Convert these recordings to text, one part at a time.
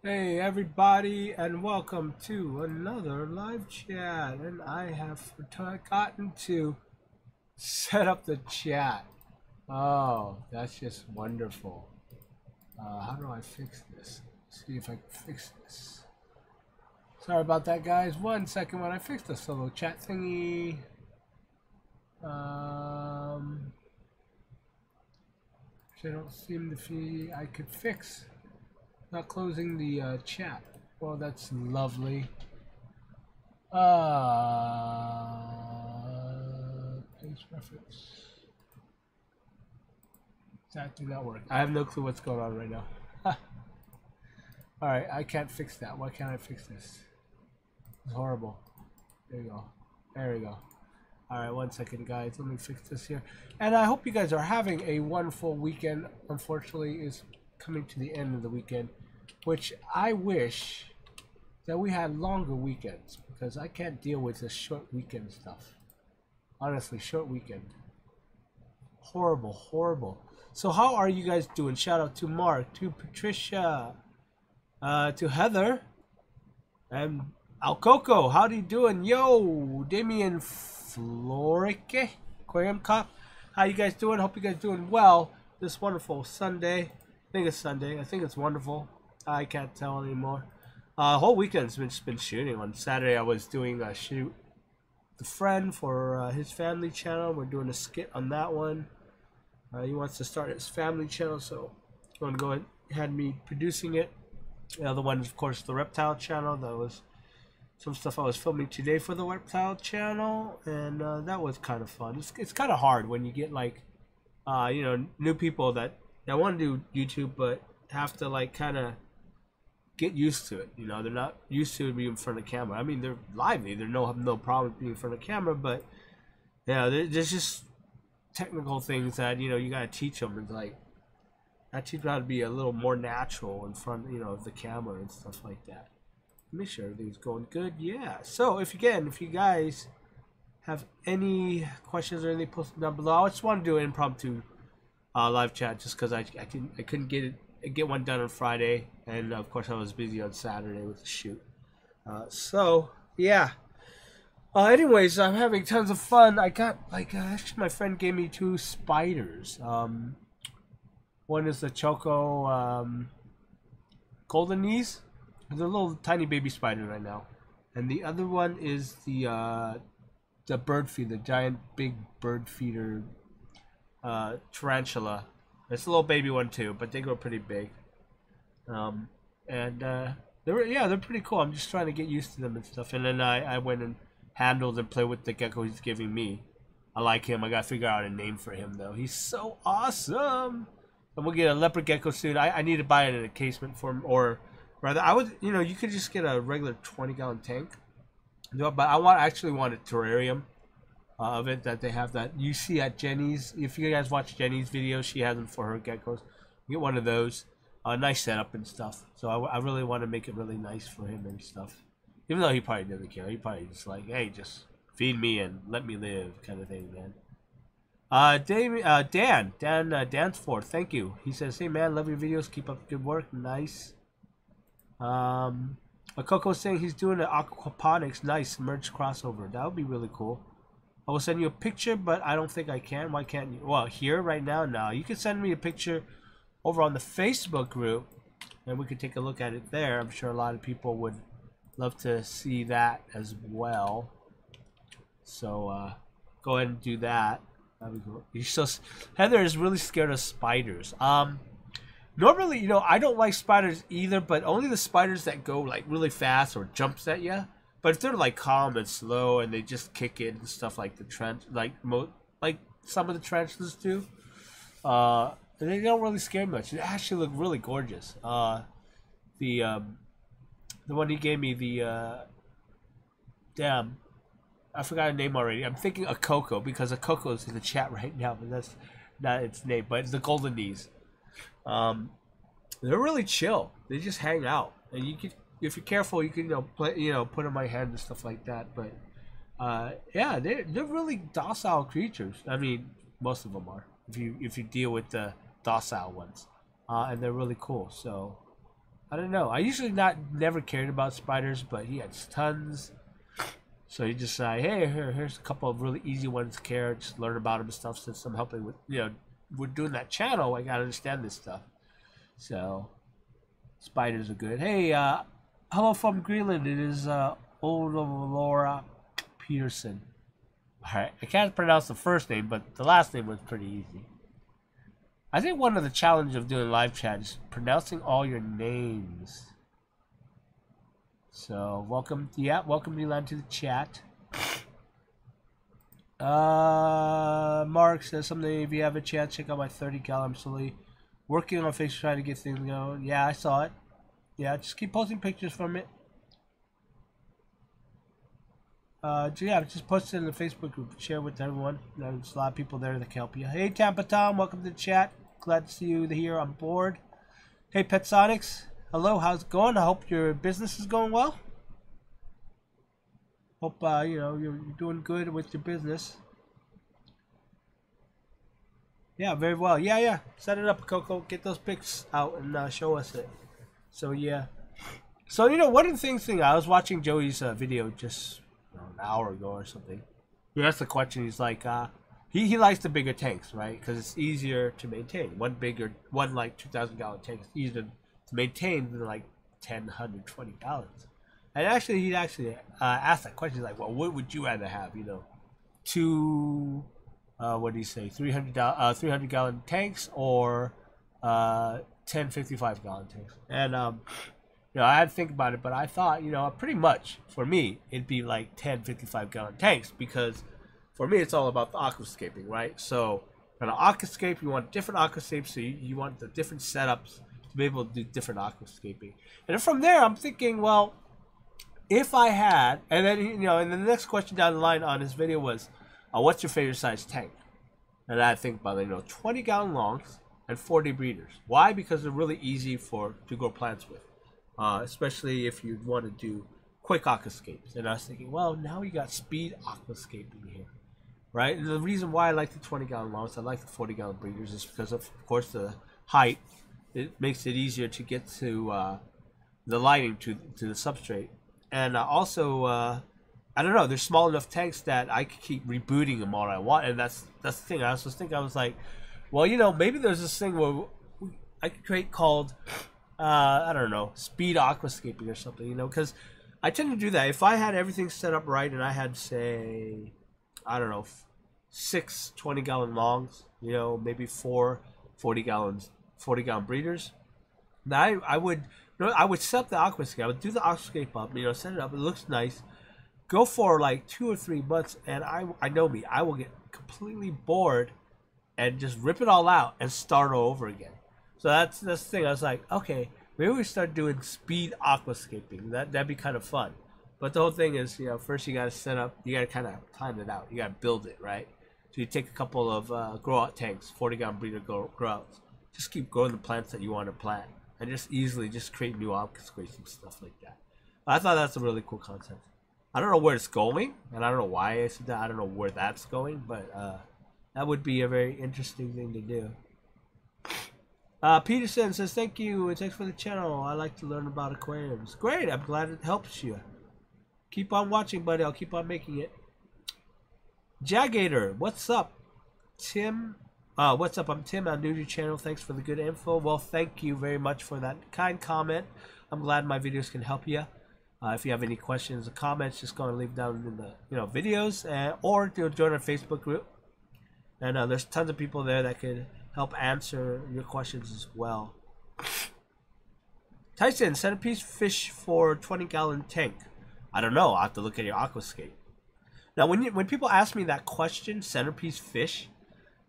Hey everybody, and welcome to another live chat. And I have forgotten to set up the chat. Oh, that's just wonderful. How do I fix this? See if I can fix this. Sorry about that, guys. 1 second when I fix the solo chat thingy. Which I don't seem to feel I could fix. Not closing the chat. Well, that's lovely. Page reference. That did not work. I have no clue what's going on right now. Alright, I can't fix that. Why can't I fix this? It's horrible. There you go. There we go. Alright, 1 second, guys. Let me fix this here. And I hope you guys are having a wonderful weekend. Unfortunately, it's coming to the end of the weekend, which I wish that we had longer weekends, because I can't deal with this short weekend stuff. Honestly, short weekend. Horrible, horrible. So how are you guys doing? Shout out to Mark, to Patricia, to Heather, and Alcoco. How you doing? Yo, Damien Florique, Aquarium Cop. How you guys doing? Hope you guys doing well this wonderful Sunday. I think it's Sunday. I think it's wonderful. I can't tell anymore. Whole weekend's been shooting. On Saturday, I was doing a shoot with a friend for his family channel. We're doing a skit on that one. He wants to start his family channel, so I'm going to go ahead and me producing it. The other one is, of course, the reptile channel. That was some stuff I was filming today for the reptile channel, and that was kind of fun. It's kind of hard when you get like, new people that want to do YouTube, but have to like kind of get used to it. They're not used to being in front of camera. I mean, they're lively. They have no problem being in front of camera, but yeah, there's just technical things that you gotta teach them. It's like I teach them how to be a little more natural in front, of the camera and stuff like that. Make sure everything's going good. Yeah. So if you guys have any questions or anything, post them down below. I just want to do an impromptu live chat just because I couldn't get one done on Friday, and of course I was busy on Saturday with the shoot. So yeah. Anyways, I'm having tons of fun. I got actually my friend gave me 2 spiders. One is the Choco golden knees. They're little tiny baby spiders right now, and the other one is the bird feeder, the giant big bird feeder tarantula. It's a little baby one too, but they grow pretty big. They're pretty cool. I'm just trying to get used to them and stuff. And then I went and handled and played with the gecko he's giving me. I like him. I gotta figure out a name for him though. He's so awesome. And we'll get a leopard gecko soon. I need to buy an encasement for him, or rather, I would. You could just get a regular 20-gallon tank. No, but I actually want a terrarium of it that they have that you see at Jenny's. If you guys watch Jenny's videos, she has them for her geckos. Get one of those. Nice setup and stuff. So I really want to make it really nice for him and stuff. Even though he probably doesn't care. He probably just like, hey, just feed me and let me live kind of thing, man. Danforth, thank you. He says, hey, man, love your videos. Keep up the good work. Nice. Coco's saying he's doing an aquaponics. Nice. Merge crossover. That would be really cool. I will send you a picture, but I don't think I can. Why can't you? Well, here, right now, no. You can send me a picture over on the Facebook group, and we could take a look at it there. I'm sure a lot of people would love to see that as well. So go ahead and do that. Heather is really scared of spiders. Normally, I don't like spiders either, but only the spiders that go like really fast or jumps at you. But if they're like calm and slow and they just kick it and stuff like like some of the tarantulas do, they don't really scare me much. They actually look really gorgeous. The one he gave me, damn, I forgot her name already. I'm thinking of Coco because a Coco is in the chat right now, but that's not its name. But it's the golden knees. They're really chill. They just hang out, and you can, if you're careful, you can put them in my hand and stuff like that. But yeah, they're really docile creatures. I mean, most of them are. If you deal with the docile ones, and they're really cool. So I don't know. I usually never cared about spiders, but he had tons. So he just said, hey, here's a couple of really easy ones to care. Just learn about them and stuff. Since I'm helping with, we're doing that channel, I gotta understand this stuff. So spiders are good. Hey, hello from Greenland. It is old Laura Peterson. All right, I can't pronounce the first name, but the last name was pretty easy. I think one of the challenges of doing live chat is pronouncing all your names. So welcome, Milan, to the chat. Mark says something. If you have a chance, check out my 30-cal. I'm slowly working on Facebook trying to get things going. Yeah, I saw it. Yeah, just keep posting pictures from it. Yeah, just post it in the Facebook group. Share with everyone. There's a lot of people there that can help you. Hey, Tampa Tom, welcome to the chat. Glad to see you here on board. Hey, Pet Sonics. Hello, how's it going? I hope your business is going well. Hope you're doing good with your business. Yeah, very well. Yeah. Set it up, Coco. Get those pics out and show us it. So yeah. So one of the things I was watching Joey's video just an hour ago or something. He asked the question. He's like, he likes the bigger tanks, right? Because it's easier to maintain. One like 2,000-gallon tank is easier to maintain than like 10, 100, 20 gallons. And actually, he asked that question. He's like, well, what would you rather have? Two, what do you say, 300-gallon tanks or 10 55-gallon tanks? And I had to think about it, but I thought, pretty much for me, it'd be like 10 55-gallon tanks because for me, it's all about the aquascaping, right? So for an aquascape, you want different aquascapes, so you want the different setups to be able to do different aquascaping. And then from there, I'm thinking, well, if I had, and then, and the next question down the line on his video was, what's your favorite size tank? And I think about it, 20-gallon longs and 40 breeders. Why? Because they're really easy to grow plants with. Especially if you want to do quick aquascapes. And I was thinking, well, now we got speed aquascaping here, right? And the reason why I like the 20-gallon longs, I like the 40-gallon breeders, is because of course the height. It makes it easier to get to the lighting to the substrate, and also I don't know. There's small enough tanks that I could keep rebooting them all I want, and that's the thing. I was like, well, maybe there's this thing where I could create called I don't know, speed aquascaping or something, because I tend to do that. If I had everything set up right and I had, say, I don't know, 6 20-gallon longs, maybe 4 40-gallon breeders, then I would set up the aquascape. I would do the aquascape up, set it up. It looks nice. Go for like 2 or 3 months, and I know me. I will get completely bored and just rip it all out and start over again. So that's the thing. I was like, okay, maybe we start doing speed aquascaping. That'd be kind of fun. But the whole thing is, first you got to set up, you got to kind of time it out. You got to build it, right? So you take a couple of grow-out tanks, 40-gallon breeder grow-outs. Just keep growing the plants that you want to plant. And just easily just create new aquascapes and stuff like that. I thought that's a really cool concept. I don't know where it's going, and I don't know why I said that. I don't know where that's going, but that would be a very interesting thing to do. Peterson says, thank you, and thanks for the channel. I like to learn about aquariums. Great, I'm glad it helps you. Keep on watching, buddy. I'll keep on making it. Jagator, what's up? Tim, what's up? I'm Tim. I'm new to your channel. Thanks for the good info. Well, thank you very much for that kind comment. I'm glad my videos can help you. If you have any questions or comments, just go and leave down in the videos, or join our Facebook group. And there's tons of people there that could help answer your questions as well. Tyson, centerpiece fish for 20-gallon tank. I don't know. I'll have to look at your aquascape. Now, when people ask me that question, centerpiece fish,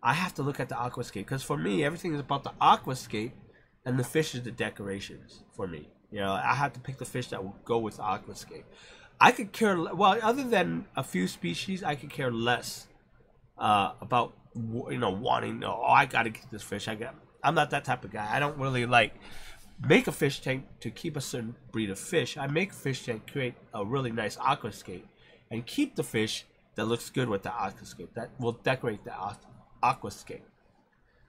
I have to look at the aquascape, because for me, everything is about the aquascape, and the fish is the decorations for me. I have to pick the fish that will go with the aquascape. I could care, well, other than a few species, I could care less about, wanting, I got to get this fish. I'm not that type of guy. I don't really make a fish tank to keep a certain breed of fish. I make a fish tank, create a really nice aquascape, and keep the fish that looks good with the aquascape, that will decorate the aquascape.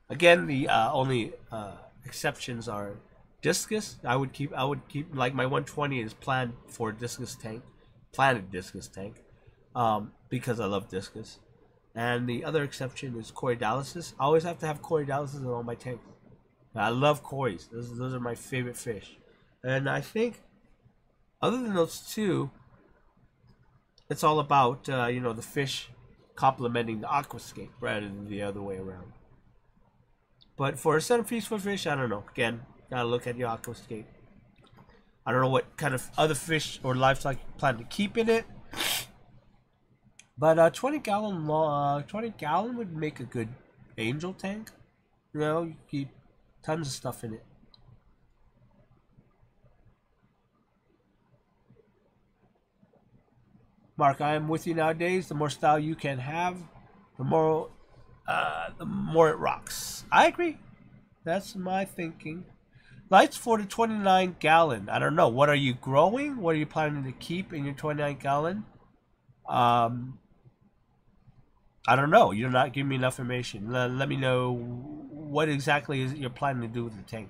Again, the only exceptions are Discus, I would keep like my 120 is planned for discus tank, planted discus tank, because I love discus. And the other exception is corydalysis. I always have to have corydalysis in all my tanks. I love cories. Those are my favorite fish. And I think, other than those two, it's all about the fish complementing the aquascape rather than the other way around. But for a centerpiece for fish, I don't know. Again, gotta look at your aquascape. I don't know what kind of other fish or livestock you plan to keep in it. But 20 gallon would make a good angel tank. You keep tons of stuff in it. Mark, I am with you nowadays. The more style you can have, the more it rocks. I agree. That's my thinking. Lights for the 29 gallon. I don't know. What are you growing? What are you planning to keep in your 29 gallon? I don't know. You're not giving me enough information. Let me know what exactly is it you're planning to do with the tank.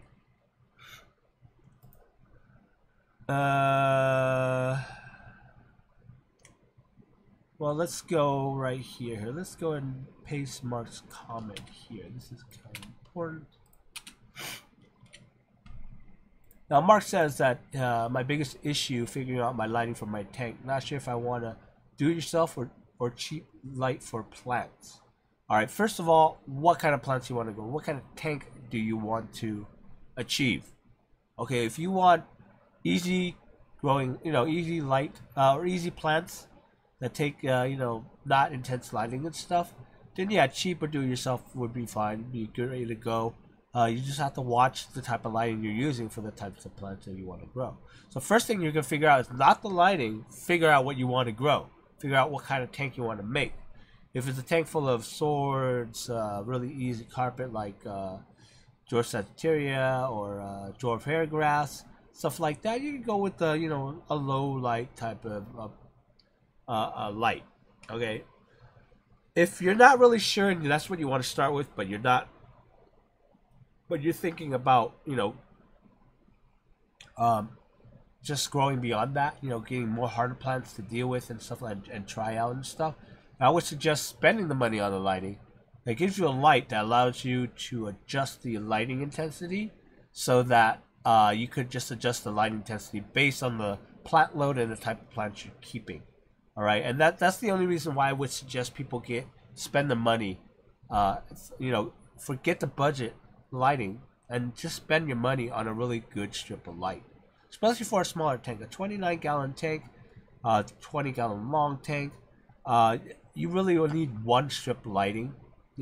Well, let's go right here. Let's go and paste Mark's comment here. This is kind of important. Now, Mark says that my biggest issue figuring out my lighting for my tank. Not sure if I want to do it yourself or cheap light for plants. All right, first of all, what kind of plants you want to go? What kind of tank do you want to achieve? Okay, if you want easy growing, easy light or easy plants that take, not intense lighting and stuff, then yeah, cheap or do it yourself would be fine. Be good, ready to go. You just have to watch the type of lighting you're using for the types of plants that you want to grow. So first thing you're going to figure out is not the lighting, figure out what you want to grow. Figure out what kind of tank you want to make. If it's a tank full of swords, really easy carpet like dwarf sagittaria or dwarf hairgrass, stuff like that, you can go with a low light type of light. Okay. If you're not really sure and that's what you want to start with, but you're thinking about just growing beyond that, getting more harder plants to deal with and stuff like and try out and stuff, I would suggest spending the money on the lighting. It gives you a light that allows you to adjust the lighting intensity so that you could just adjust the light intensity based on the plant load and the type of plants you're keeping. All right, and that's the only reason why I would suggest people spend the money. Forget the budget lighting and just spend your money on a really good strip of light, especially for a smaller tank, a 29 gallon tank, 20 gallon long tank. You really will need one strip lighting,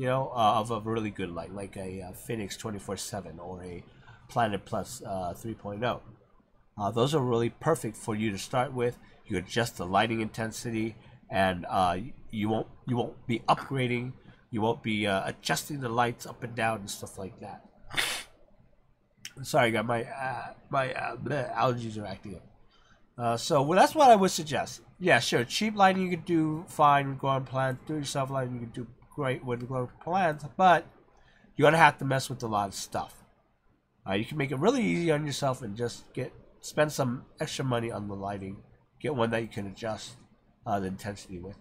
of a really good light, like a Phoenix 24/7 or a Planet Plus 3.0. Those are really perfect for you to start with. You adjust the lighting intensity, and you won't be upgrading. You won't be adjusting the lights up and down and stuff like that. Sorry, guys, my allergies are acting up. So that's what I would suggest. Yeah, sure, cheap lighting you could do fine with growing plants. Do it yourself lighting you could do great with growing plants, but you're gonna have to mess with a lot of stuff. You can make it really easy on yourself and just spend some extra money on the lighting. Get one that you can adjust the intensity with.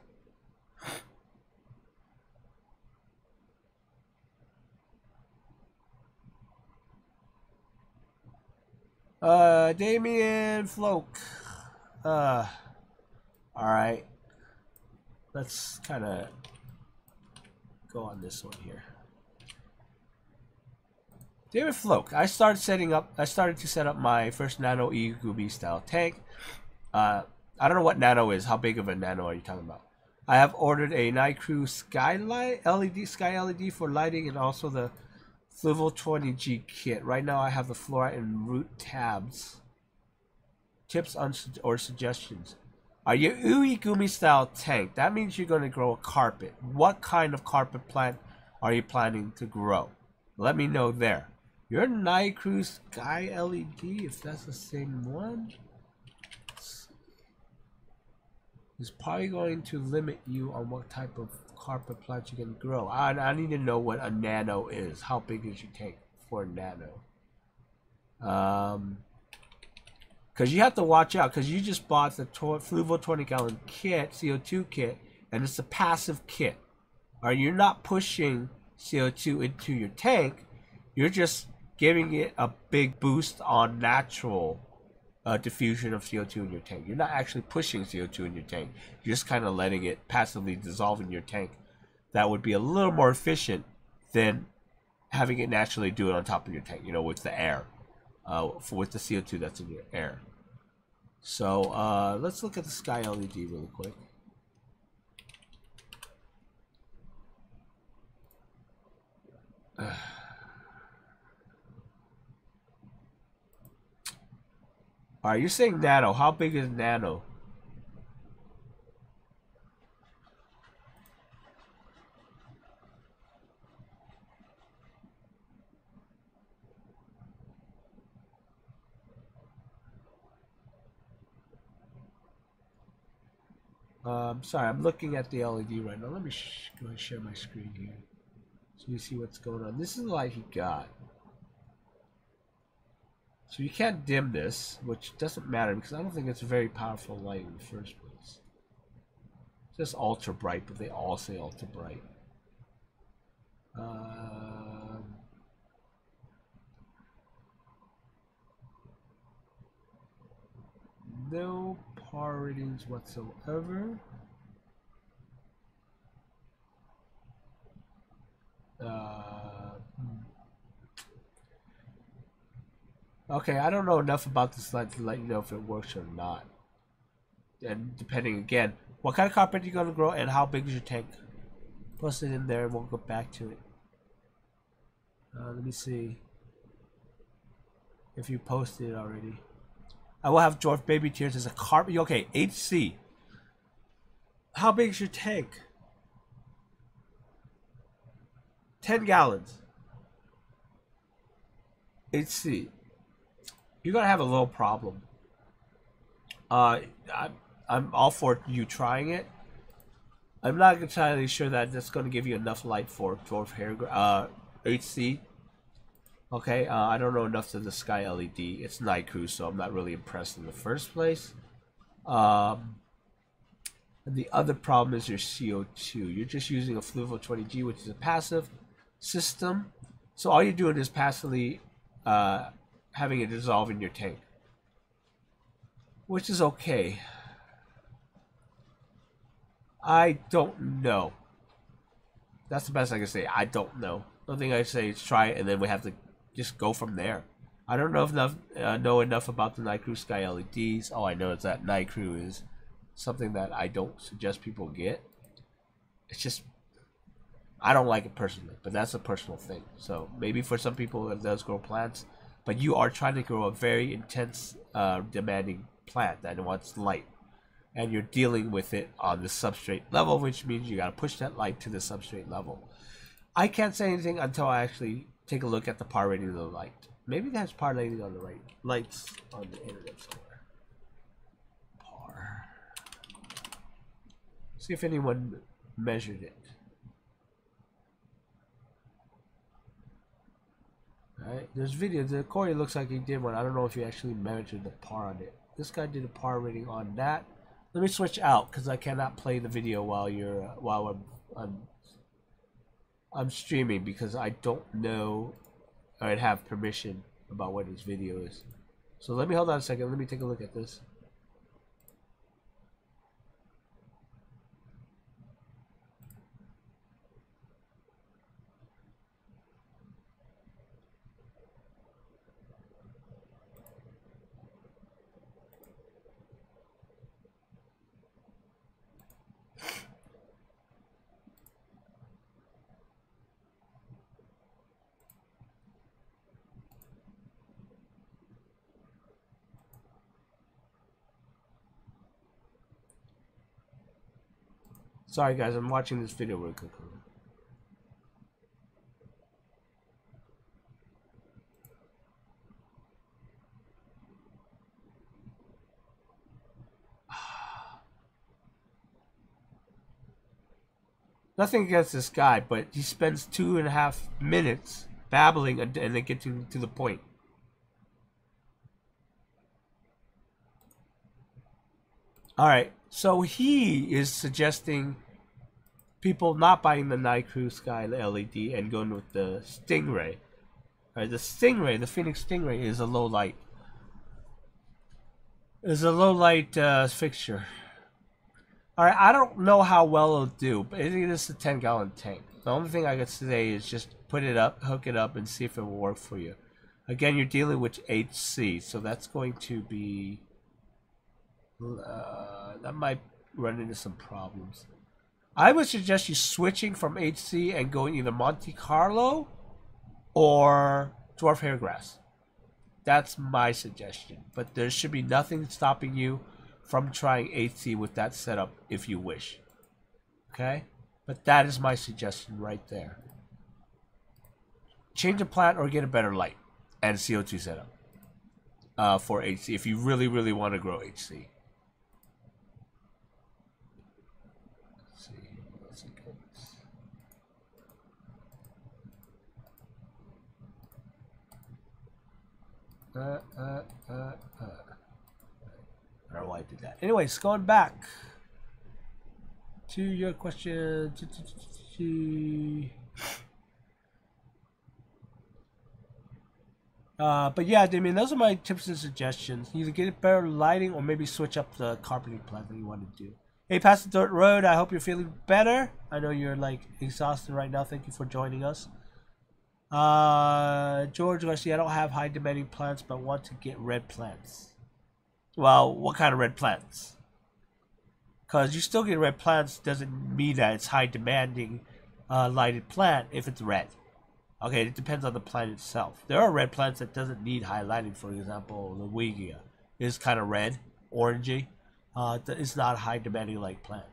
Damien Floke. Alright. Let's kind of go on this one here. David Floke. I started to set up my first Nano E Gooby style tank. I don't know what nano is. How big of a nano are you talking about? I have ordered a Nightcrew Skylight Sky LED for lighting and also the Fluval 20G kit. Right now I have the fluorite and root tabs. Tips or suggestions. Are you Uigumi style tank? That means you're going to grow a carpet. What kind of carpet plant are you planning to grow? Let me know there. Your Nightcrew Sky LED, if that's the same one, is probably going to limit you on what type of carpet plants you can grow. I need to know what a nano is. How big is your tank for a nano? Because you have to watch out, because you just bought the Fluval 20-gallon kit, CO2 kit, and it's a passive kit. Or you're not pushing CO2 into your tank, you're just giving it a big boost on natural diffusion of CO2 in your tank. You're not actually pushing CO2 in your tank. You're just kind of letting it passively dissolve in your tank. That would be a little more efficient than having it naturally do it on top of your tank, you know, with the air, with the CO2 that's in your air. So let's look at the sky LED really quick. Alright, you're saying nano. How big is nano? Sorry, I'm looking at the LED right now. Let me go and share my screen here so you see what's going on. This is the light he got. So you can't dim this, which doesn't matter because I don't think it's a very powerful light in the first place. It's just ultra bright, but they all say ultra bright. No par ratings whatsoever. Okay, I don't know enough about this light to let you know if it works or not. And depending, again, what kind of carpet you're going to grow and how big is your tank. Post it in there and we'll go back to it. Let me see if you posted it already. I will have dwarf baby tears as a carpet. Okay, HC. How big is your tank? 10 gallons. HC. You're gonna have a little problem. I'm all for you trying it. I'm not entirely sure that that's going to give you enough light for dwarf hair HC. Okay, I don't know enough to the sky LED. It's night crew, so I'm not really impressed in the first place. And the other problem is your CO2. You're just using a Fluval 20G, which is a passive system. So all you're doing is passively having it dissolve in your tank, which is okay. I don't know. That's the best I can say. I don't know. The only thing I say is try it, and then we have to just go from there. I don't know enough about the Night Crew Sky LEDs. All I know is that Night Crew is something that I don't suggest people get. It's just, I don't like it personally, but that's a personal thing. So maybe for some people it does grow plants, but you are trying to grow a very intense, demanding plant that wants light. And you're dealing with it on the substrate level, which means you got to push that light to the substrate level. I can't say anything until I actually take a look at the par rating of the light. Maybe that's par rating on the right lights on the internet somewhere. Par. See if anyone measured it. Alright, there's video. The Corey looks like he did one. I don't know if he actually measured the par on it. This guy did a par rating on that. Let me switch out because I cannot play the video while you're I'm streaming because I don't know I'd have permission about what this video is. So let me hold on a second. Let me take a look at this. Sorry guys, I'm watching this video real quickly. Nothing against this guy, but he spends 2.5 minutes babbling and then getting to the point. All right, so he is suggesting people not buying the Night Cruise Sky LED and going with the Stingray. All right, the Stingray, the Phoenix Stingray, is a low light. Is a low light fixture. All right, I don't know how well it'll do, but it is a 10-gallon tank. The only thing I could say is just put it up, hook it up, and see if it will work for you. Again, you're dealing with HC, so that's going to be that might run into some problems. I would suggest you switching from HC and going either Monte Carlo or Dwarf Hairgrass. That's my suggestion. But there should be nothing stopping you from trying HC with that setup if you wish. Okay? But that is my suggestion right there. Change the plant or get a better light and CO2 setup for HC if you really, really want to grow HC. I don't know why I did that. Anyways, going back to your question. But yeah, I mean, those are my tips and suggestions. Either get better lighting or maybe switch up the carpeting plan that you want to do. Hey, Past the Dirt Road, I hope you're feeling better. I know you're like exhausted right now. Thank you for joining us. George Garcia, I don't have high demanding plants, but want to get red plants. Well, what kind of red plants? Because you still get red plants doesn't mean that it's high demanding lighted plant if it's red. Okay, it depends on the plant itself. There are red plants that doesn't need high lighting. For example, the Wigia is kind of red, orangey. It's not a high demanding light plant.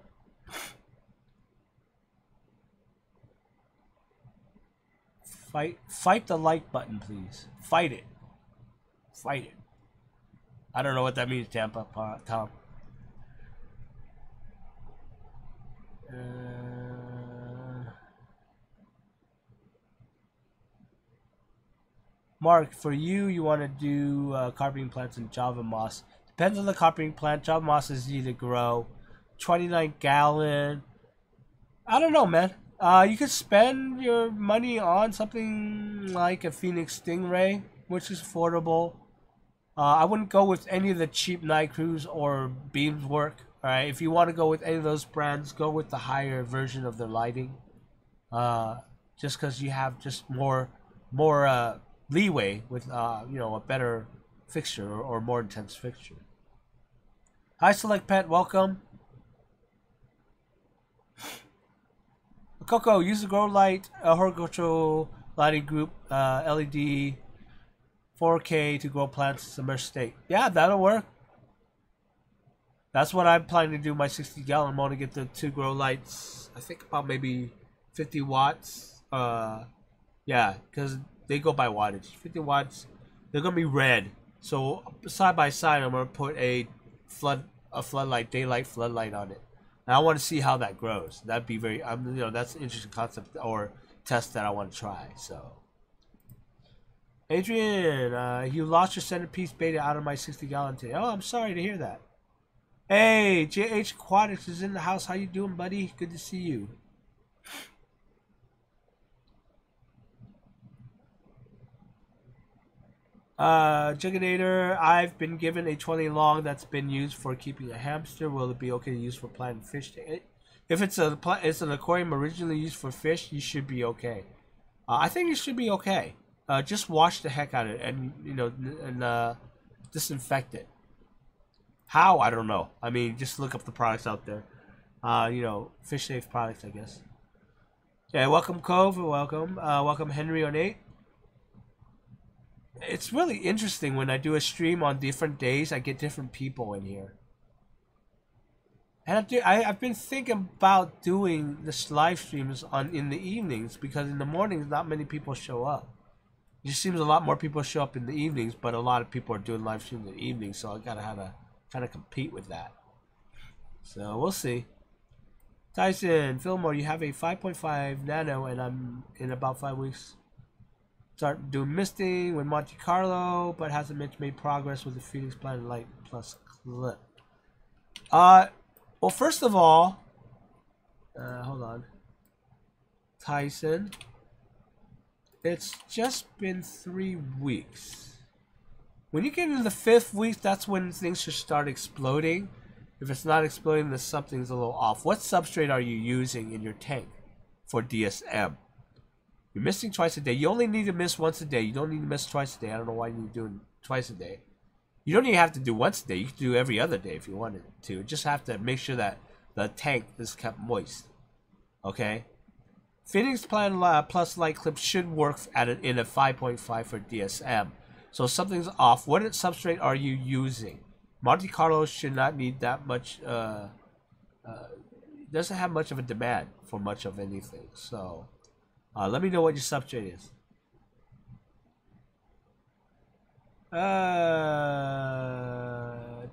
Fight the like button, please. Fight it. Fight it. I don't know what that means, Tampa, Tom. Mark, for you want to do carpeting plants in Java moss. Depends on the carpeting plant. Java moss is easy to grow. 29-gallon. I don't know, man. You could spend your money on something like a Phoenix Stingray, which is affordable. I wouldn't go with any of the cheap Night Cruise or Beams work. All right, if you want to go with any of those brands, go with the higher version of the lighting. Just because you have just more leeway with a better fixture or more intense fixture. Hi, Select Pet, welcome. Coco, use the grow light horticultural lighting group LED 4K to grow plants in submerged state. Yeah, that'll work. That's what I'm planning to do. My 60-gallon. I'm going to get the 2 grow lights. I think about maybe 50 watts. Yeah, because they go by wattage. 50 watts. They're gonna be red. So side by side, I'm gonna put a floodlight, daylight floodlight on it. And I want to see how that grows. That'd be very, that's an interesting concept or test that I want to try. So, Adrian, you lost your centerpiece beta out of my 60-gallon tank. Oh, I'm sorry to hear that. Hey, JH Aquatics is in the house. How you doing, buddy? Good to see you. Jugginator, I've been given a 20 long that's been used for keeping a hamster. Will it be okay to use for planting fish? If it's an aquarium originally used for fish, you should be okay. I think it should be okay. Just wash the heck out of it and disinfect it. How? I don't know. I mean, just look up the products out there. Fish safe products, I guess. Yeah, welcome Cove, welcome. Welcome Henry Ornate. It's really interesting when I do a stream on different days. I get different people in here, and I've been thinking about doing this live streams in the evenings because in the mornings not many people show up. It just seems a lot more people show up in the evenings, but a lot of people are doing live streams in the evenings, so I gotta have to kind of compete with that. So we'll see. Tyson Fillmore, you have a 5.5 nano, and I'm in about 5 weeks. Start doing misting with Monte Carlo, but hasn't made progress with the Phoenix Planet Light Plus clip. Well, first of all, hold on. Tyson, it's just been 3 weeks. When you get into the 5th week, that's when things should start exploding. If it's not exploding, then something's a little off. What substrate are you using in your tank for DSM? You're missing twice a day. You only need to miss once a day. You don't need to miss twice a day. I don't know why you're doing twice a day. You don't even have to do once a day. You can do every other day if you wanted to. You just have to make sure that the tank is kept moist. Okay? Phoenix Plan Plus Light Clip should work in a 5.5 for DSM. So something's off. What substrate are you using? Monte Carlo should not need that much. Doesn't have much of a demand for much of anything. So let me know what your substrate is.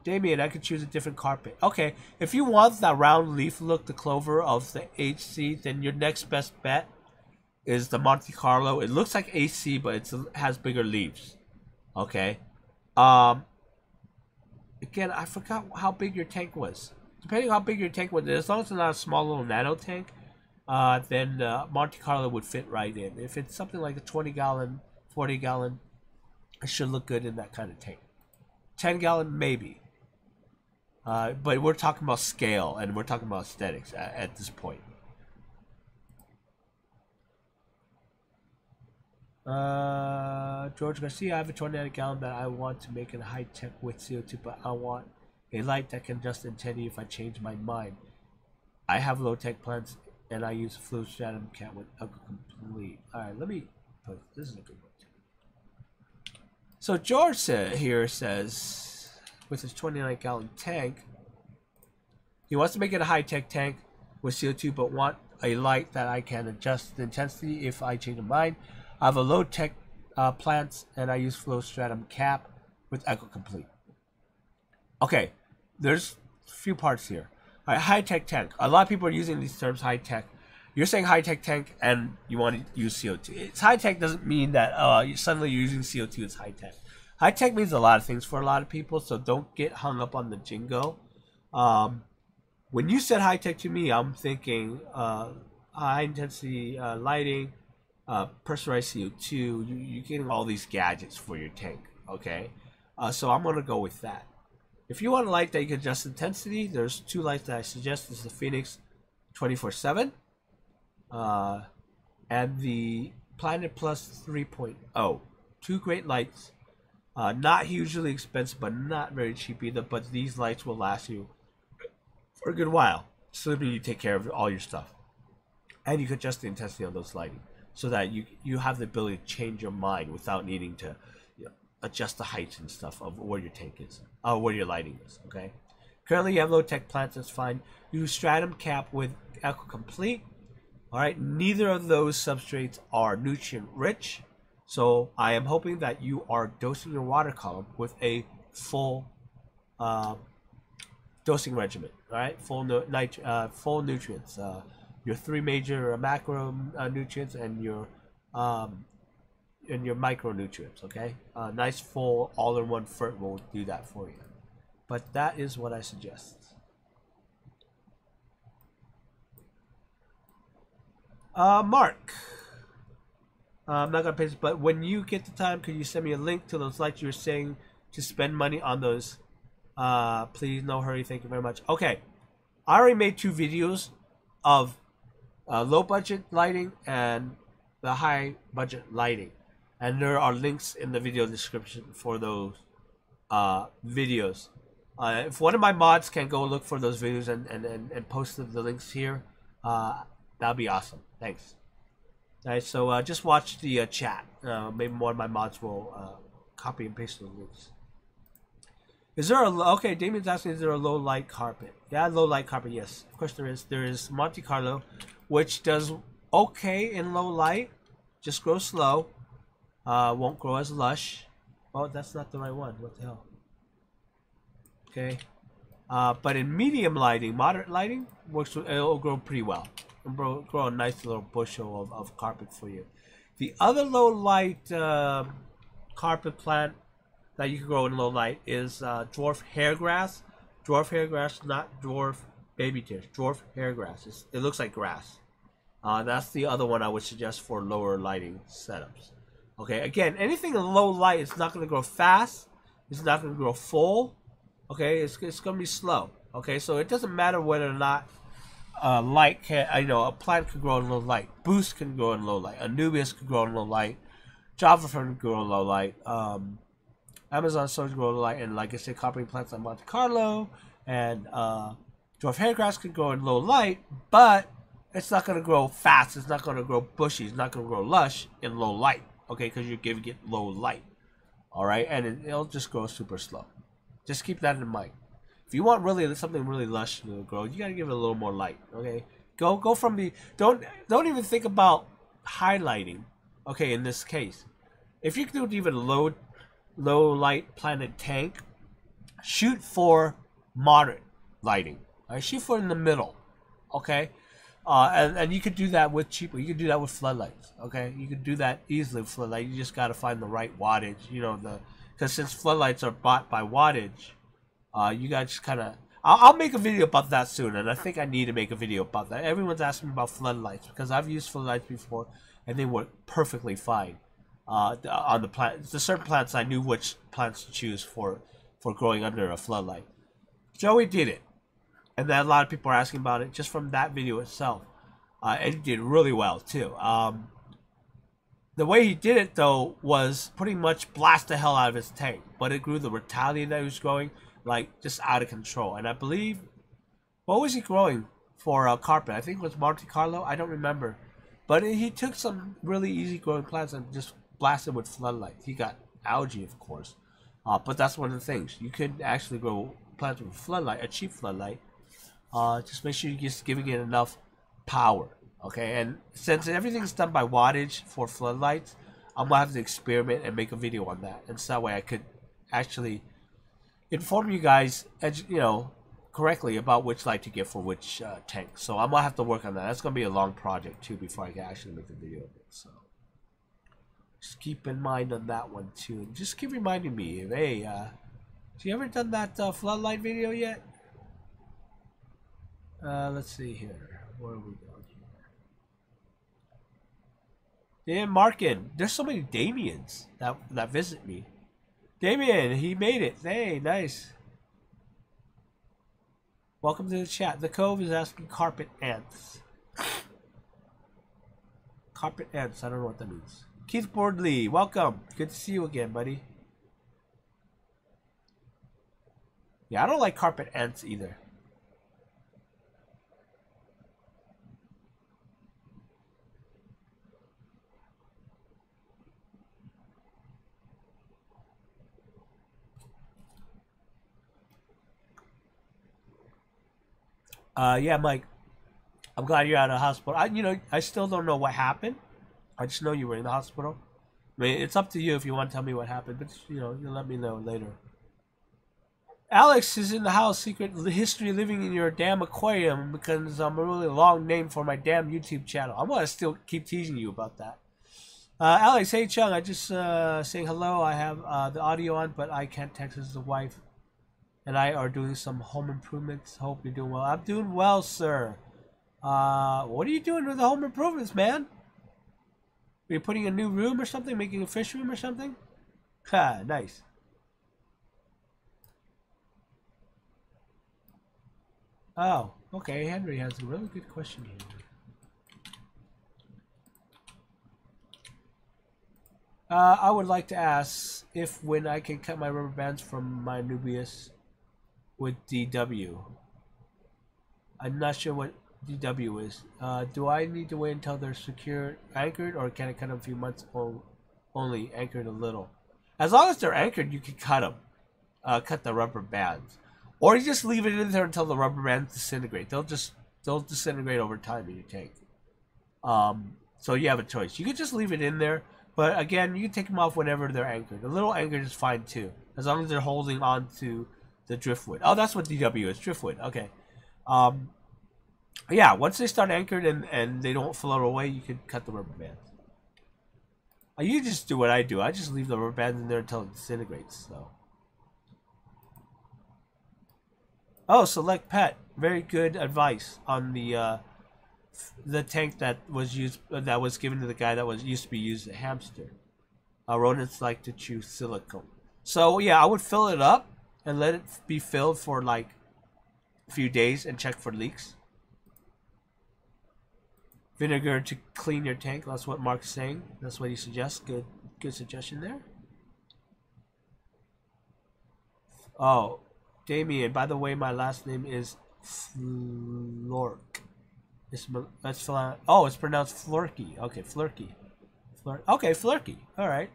Damien, I could choose a different carpet. Okay, if you want that round leaf look, the clover of the HC, then your next best bet is the Monte Carlo. It looks like AC, but it has bigger leaves. Okay. Again, I forgot how big your tank was. Depending on how big your tank was, as long as it's not a small little nano tank, then Monte Carlo would fit right in. If it's something like a 20-gallon, 40-gallon, it should look good in that kind of tank. 10-gallon, maybe. But we're talking about scale, and we're talking about aesthetics at this point. George Garcia, I have a 29-gallon that I want to make it high-tech with CO2, but I want a light that can adjust intensity if I change my mind. I have low-tech plants, and I use fluid stratum cat with a complete. Alright, let me put this is a good one. So George here says, with his 29-gallon tank, he wants to make it a high-tech tank with CO2, but want a light that I can adjust the intensity if I change my mind. I have a low-tech plants, and I use flow stratum cap with Eco Complete. Okay, there's a few parts here. All right, high-tech tank. A lot of people are using these terms high-tech. You're saying high-tech tank, and you want to use CO2. It's high-tech doesn't mean that suddenly you're using CO2 is high-tech. High-tech means a lot of things for a lot of people, so don't get hung up on the jingo. When you said high-tech to me, I'm thinking high-intensity lighting, pressurized CO2, you're getting all these gadgets for your tank, okay? So I'm going to go with that. If you want a light that you can adjust intensity, there's 2 lights that I suggest. This is the Phoenix 24/7 and the Planet Plus 3.0. 2 great lights, not hugely expensive, but not very cheap either, but these lights will last you for a good while, assuming you take care of all your stuff. And you can adjust the intensity on those lighting, so that you have the ability to change your mind without needing to adjust the heights and stuff of where your tank is, where your lighting is, okay? Currently you have low-tech plants, that's fine. Use stratum cap with Eco Complete. All right, neither of those substrates are nutrient-rich, so I am hoping that you are dosing your water column with a full dosing regimen, all right? Full nutrients. Your 3 major macro nutrients and your micronutrients, okay? Nice full all-in-one fert will do that for you. But that is what I suggest. Mark, I'm not gonna pay this, but when you get the time, could you send me a link to those lights you were saying to spend money on those? Please, no hurry. Thank you very much. Okay, I already made 2 videos of low budget lighting and the high budget lighting, and there are links in the video description for those videos. If one of my mods can go look for those videos and post the links here, that'd be awesome. Thanks. Alright, so just watch the chat. Maybe one of my mods will copy and paste the links. Is there okay, Damien's asking, is there a low light carpet? Yeah, low light carpet, yes. Of course there is. There is Monte Carlo, which does okay in low light. Just grows slow. Won't grow as lush. Oh, that's not the right one. What the hell? Okay. But in medium lighting, moderate lighting, it'll grow pretty well. It'll grow a nice little bushel of carpet for you. The other low light carpet plant that you can grow in low light is dwarf hairgrass. Dwarf hairgrass, not dwarf baby tears. Dwarf hairgrass. It looks like grass. That's the other one I would suggest for lower lighting setups. Okay, again, anything in low light is not going to grow fast. It's not going to grow full. Okay, it's going to be slow. Okay, so it doesn't matter whether or not light can, a plant can grow in low light. Boost can grow in low light. Anubias can grow in low light. Java fern can grow in low light. Amazon soy can grow in low light, and like I said, copying plants like Monte Carlo and dwarf hairgrass can grow in low light, but it's not going to grow fast. It's not going to grow bushy. It's not going to grow lush in low light. Okay, because you're giving it low light. All right, and it'll just grow super slow. Just keep that in mind. If you want really something really lush to grow, you gotta give it a little more light. Okay, go from the don't even think about highlighting. Okay, in this case, if you do even low light planted tank, shoot for moderate lighting. All right, shoot for in the middle. Okay, and you could do that with cheaper. You could do that with floodlights. Okay, you could do that easily with floodlight. You just gotta find the right wattage. Because since floodlights are bought by wattage. You guys kind of... I'll make a video about that soon, and I think I need to make a video about that. Everyone's asking me about floodlights, because I've used floodlights before, and they work perfectly fine on the plant. The certain plants, I knew which plants to choose for growing under a floodlight. Joey did it, and then a lot of people are asking about it just from that video itself. And he did really well, too. The way he did it, though, was pretty much blast the hell out of his tank, but it grew the vitality that he was growing, like, just out of control. And I believe, what was he growing for carpet? I think it was Monte Carlo. I don't remember. But he took some really easy growing plants and just blasted with floodlight. He got algae, of course. But that's one of the things. You could actually grow plants with floodlight, a cheap floodlight. Just make sure you're just giving it enough power. Okay, and since everything's done by wattage for floodlights, I'm going to have to experiment and make a video on that. And so that way I could actually inform you guys, correctly about which light to get for which tank. So I'm gonna have to work on that. That's gonna be a long project too before I can actually make a video of it. So just keep in mind on that one too. And just keep reminding me, hey, have you ever done that floodlight video yet? Let's see here. Where are we going here? Yeah, Markin. There's so many Damians that visit me. Damien, he made it. Hey, nice. Welcome to the chat. The Cove is asking carpet ants. Carpet ants, I don't know what that means. Keith Bordley, welcome. Good to see you again, buddy. Yeah, I don't like carpet ants either. Yeah, Mike. I'm glad you're out of the hospital. I still don't know what happened. I just know you were in the hospital. I mean, it's up to you if you want to tell me what happened, but you'll let me know later. Alex is in the house. Secret history living in your damn aquarium, because I'm a really long name for my damn YouTube channel. I'm gonna still keep teasing you about that. Alex, hey Chung, I just saying hello. I have the audio on, but I can't text as the wife. And I are doing some home improvements. Hope you're doing well. I'm doing well, sir. What are you doing with the home improvements, man? Are you putting a new room or something? Making a fish room or something? Ha, nice. Oh, okay. Henry has a really good question here. I would like to ask when I can cut my rubber bands from my Nubius with DW. I'm not sure what DW is. Do I need to wait until they're secure, anchored, or can I cut them a few months only, anchored a little? As long as they're anchored, you can cut them. Cut the rubber bands. Or you just leave it in there until the rubber bands disintegrate. They'll disintegrate over time in your tank. So you have a choice. You can just leave it in there, but again, you can take them off whenever they're anchored. A little anchored is fine too, as long as they're holding on to the driftwood. Oh, that's what DW is, driftwood. Okay. Yeah, once they start anchored and they don't float away, you can cut the rubber bands. You just do what I do. I just leave the rubber bands in there until it disintegrates. So. Oh, select pet. Very good advice on the tank that was given to the guy that was used to be used as a hamster. Rodents like to chew silicone. So yeah, I would fill it up and let it be filled for like a few days and check for leaks. Vinegar to clean your tank. That's what Mark's saying. That's what he suggests. Good suggestion there. Oh, Damien. By the way, my last name is Flork. It's pronounced Flurky. Okay, Flurky. Okay, Flurky. All right.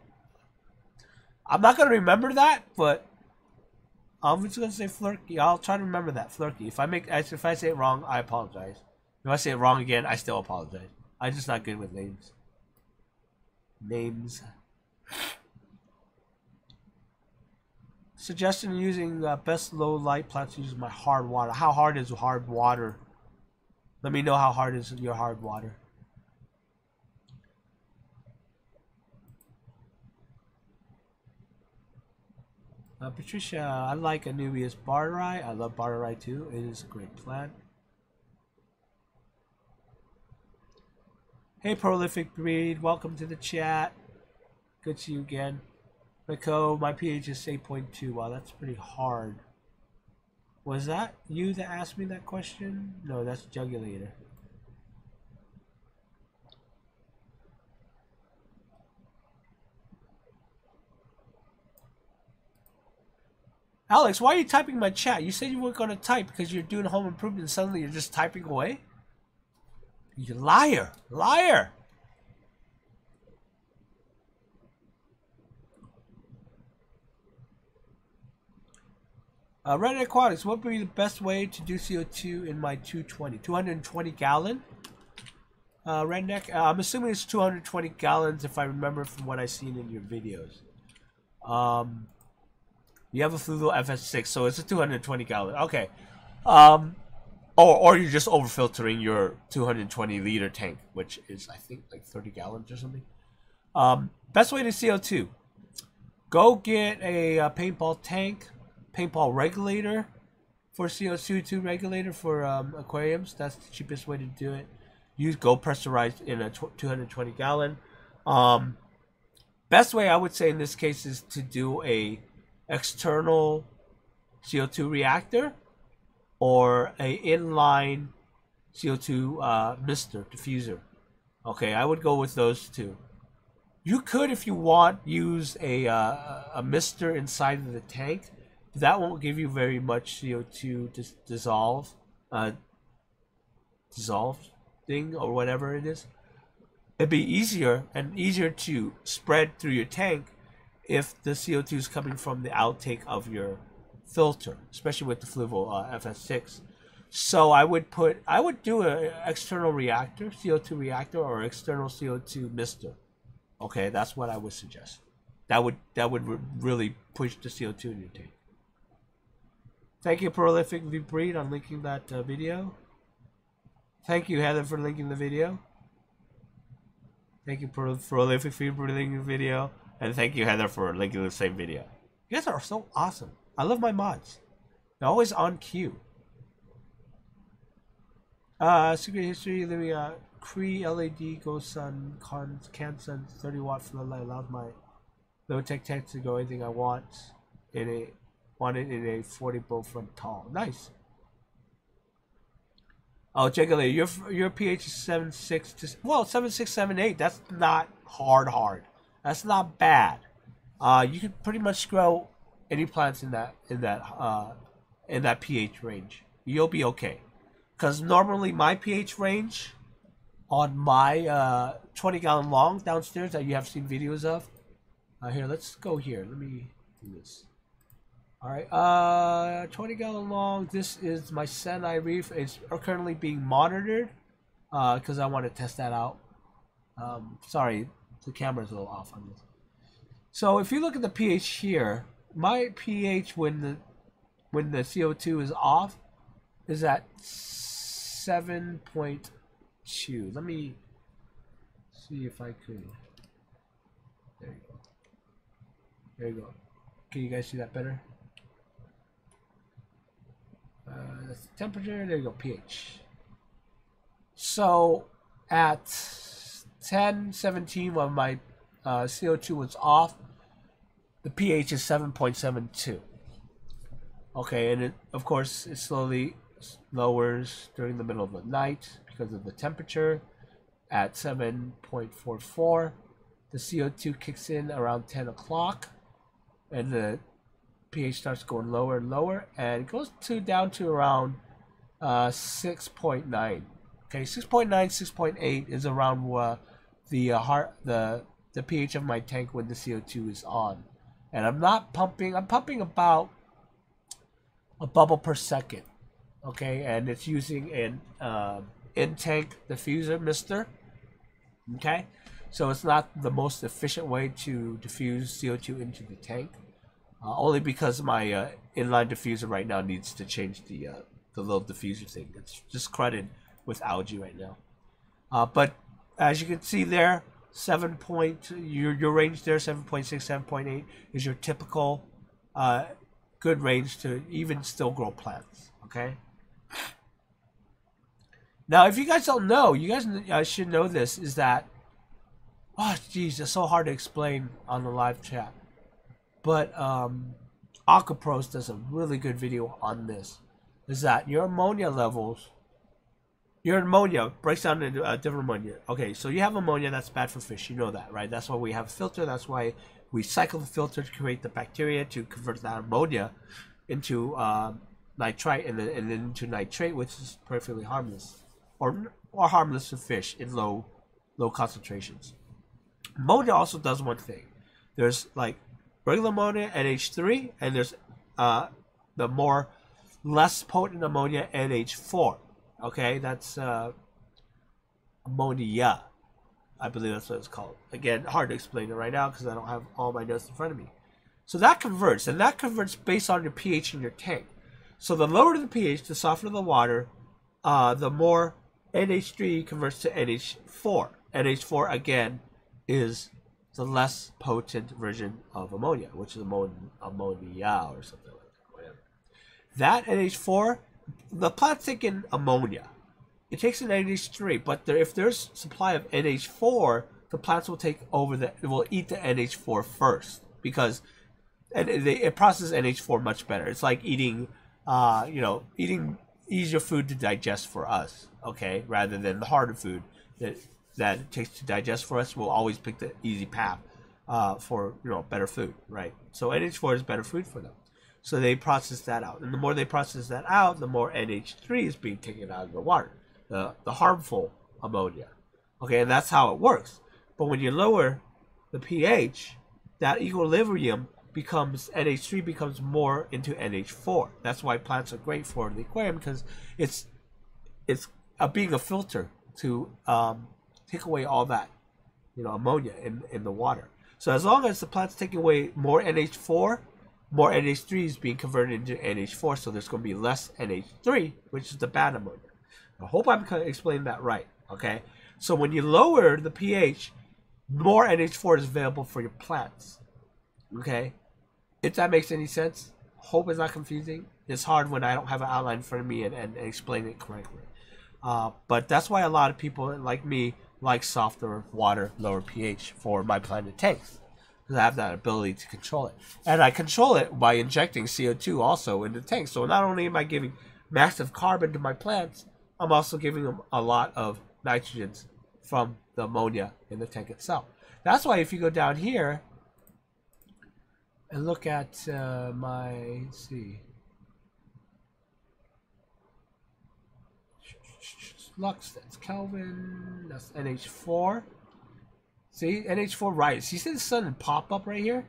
I'm not gonna remember that, but I'm just gonna say Flurky. I'll try to remember that Flurky. If I say it wrong, I apologize. If I say it wrong again, I still apologize. I'm just not good with names. Suggestion using best low light plants use my hard water. How hard is hard water? Let me know how hard is your hard water. Patricia, I like Anubias barterai. I love barterai too. It is a great plant. Hey, Prolific Breed. Welcome to the chat. Good to see you again. Gecko, my pH is 8.2. Wow, that's pretty hard. Was that you that asked me that question? No, that's Jugulator. Alex, why are you typing my chat? You said you weren't going to type because you're doing home improvement and suddenly you're just typing away? You liar! Liar! Red Aquatics, what would be the best way to do CO2 in my 220 gallon? Redneck, I'm assuming it's 220 gallons if I remember from what I've seen in your videos. You have a Fluval FS6, so it's a 220 gallon. Okay. Or you're just overfiltering your 220 liter tank, which is I think like 30 gallons or something. Best way to CO2. Go get a paintball tank, paintball regulator for CO2 regulator for aquariums. That's the cheapest way to do it. Use go pressurized in a 220 gallon. Best way I would say in this case is to do a external CO2 reactor or a inline CO2 mister diffuser. Okay, I would go with those two. You could, if you want, use a mister inside of the tank. That won't give you very much CO2 dissolved thing or whatever it is. It'd be easier to spread through your tank if the CO2 is coming from the outtake of your filter, especially with the Fluval FS6. So I would do an external reactor, CO2 reactor, or external CO2 mister. Okay, that's what I would suggest. That would really push the CO2 in your tank. Thank you, Prolific Breed, on linking that video. Thank you, Heather, for linking the video. Thank you, Prolific Breed, for linking the video. And thank you, Heather, for linking the same video. You guys are so awesome. I love my mods. They're always on cue. Secret history, let me Cree LED Go Sun Can Sun 30 watt floodlight allows my low tech tank to go anything I want in a 40 bow front tall. Nice. Oh, Gecko, your pH is 7.6 well 7.6 7.8. That's not hard. That's not bad. You can pretty much grow any plants in that pH range. You'll be okay. Because normally my pH range on my 20 gallon long downstairs that you have seen videos of. Here, let's go here. Let me do this. All right, 20 gallon long. This is my Sinai Reef. It's currently being monitored because I want to test that out. Sorry, the camera's a little off on this. So if you look at the pH here, my pH when the CO2 is off is at 7.2. Let me see if I could. There you go. There you go. Can you guys see that better? that's the temperature. There you go, pH. So at 10:17 when my CO2 was off, the pH is 7.72. Okay, and it, of course, it slowly lowers during the middle of the night because of the temperature. At 7.44, the CO2 kicks in around 10 o'clock, and the pH starts going lower and lower, and it goes down to around 6.9. Okay, 6.9, 6.8 is around the pH of my tank when the CO2 is on, and I'm not pumping. I'm pumping about a bubble per second. Okay, and it's using an in-tank diffuser mister. Okay, so it's not the most efficient way to diffuse CO2 into the tank. Only because my inline diffuser right now needs to change the little diffuser thing. It's just crudted with algae right now. But as you can see there, your range there, 7.6, 7.8 is your typical good range to even still grow plants. Okay. Now, if you guys don't know, you guys should know this, is that, oh geez, it's so hard to explain on the live chat. But Aquapros does a really good video on this. Is that your ammonia levels, your ammonia breaks down into different ammonia. Okay, so you have ammonia that's bad for fish. You know that, right? That's why we have a filter. That's why we cycle the filter to create the bacteria to convert that ammonia into nitrite and then into nitrate, which is perfectly harmless, or harmless to fish in low concentrations. Ammonia also does one thing. There's like regular ammonia, NH3, and there's the less potent ammonia, NH4. Okay, that's ammonia. I believe that's what it's called. Again, hard to explain it right now because I don't have all my notes in front of me. So that converts, and that converts based on your pH in your tank. So the lower the pH, the softer the water, the more NH3 converts to NH4. NH4, again, is the less potent version of ammonia, which is ammonia or something like that. Whatever. That NH4, the plant's taking ammonia. It takes an NH3, but if there's supply of NH4, the plants will take over will eat the NH4 first because it processes NH4 much better. It's like eating, eating easier food to digest for us, okay, rather than the harder food that it takes to digest for us. We'll always pick the easy path for better food, right? So NH4 is better food for them. So they process that out, and the more they process that out, the more NH3 is being taken out of the water, the harmful ammonia. Okay, and that's how it works. But when you lower the pH, that equilibrium becomes NH3 becomes more into NH4. That's why plants are great for the aquarium, because it's being a filter to take away all that ammonia in the water. So as long as the plant's taking away more NH4, more NH3 is being converted into NH4, so there's going to be less NH3, which is the bad ammonia. I hope I'm explaining that right, okay? So when you lower the pH, more NH4 is available for your plants, okay? If that makes any sense, hope it's not confusing. It's hard when I don't have an outline in front of me and explain it correctly. But that's why a lot of people like me like softer water, lower pH for my planted tanks. Because I have that ability to control it. And I control it by injecting CO2 also in the tank. So not only am I giving massive carbon to my plants, I'm also giving them a lot of nitrogens from the ammonia in the tank itself. That's why if you go down here and look at let's see, Lux, that's Kelvin, that's NH4. See, NH4 rise. You see the sun pop up right here?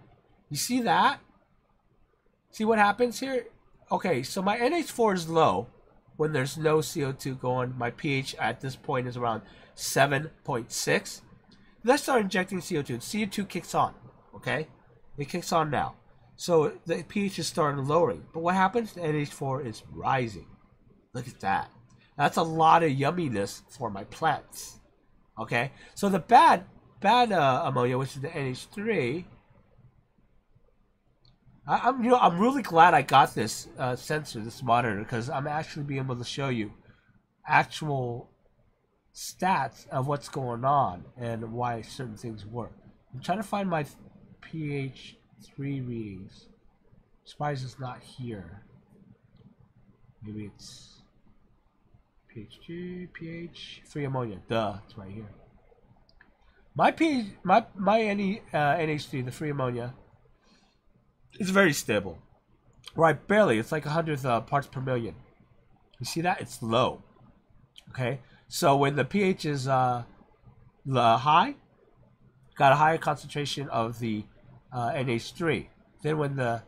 You see that? See what happens here? Okay, so my NH4 is low when there's no CO2 going. My pH at this point is around 7.6. Let's start injecting CO2. CO2 kicks on, okay? It kicks on now. So the pH is starting lowering. But what happens? The NH4 is rising. Look at that. That's a lot of yumminess for my plants, okay? So the bad ammonia, which is the NH3, I'm really glad I got this sensor, this monitor, because I'm actually being able to show you actual stats of what's going on and why certain things work. I'm trying to find my pH 3 readings. Surprised it's not here. Maybe it's pH 2, pH 3 ammonia. Duh, it's right here. My pH, my NH3, the free ammonia, is very stable. Right, barely. It's like 100 parts per million. You see that? It's low. Okay, so when the pH is high, got a higher concentration of the NH3. Then when the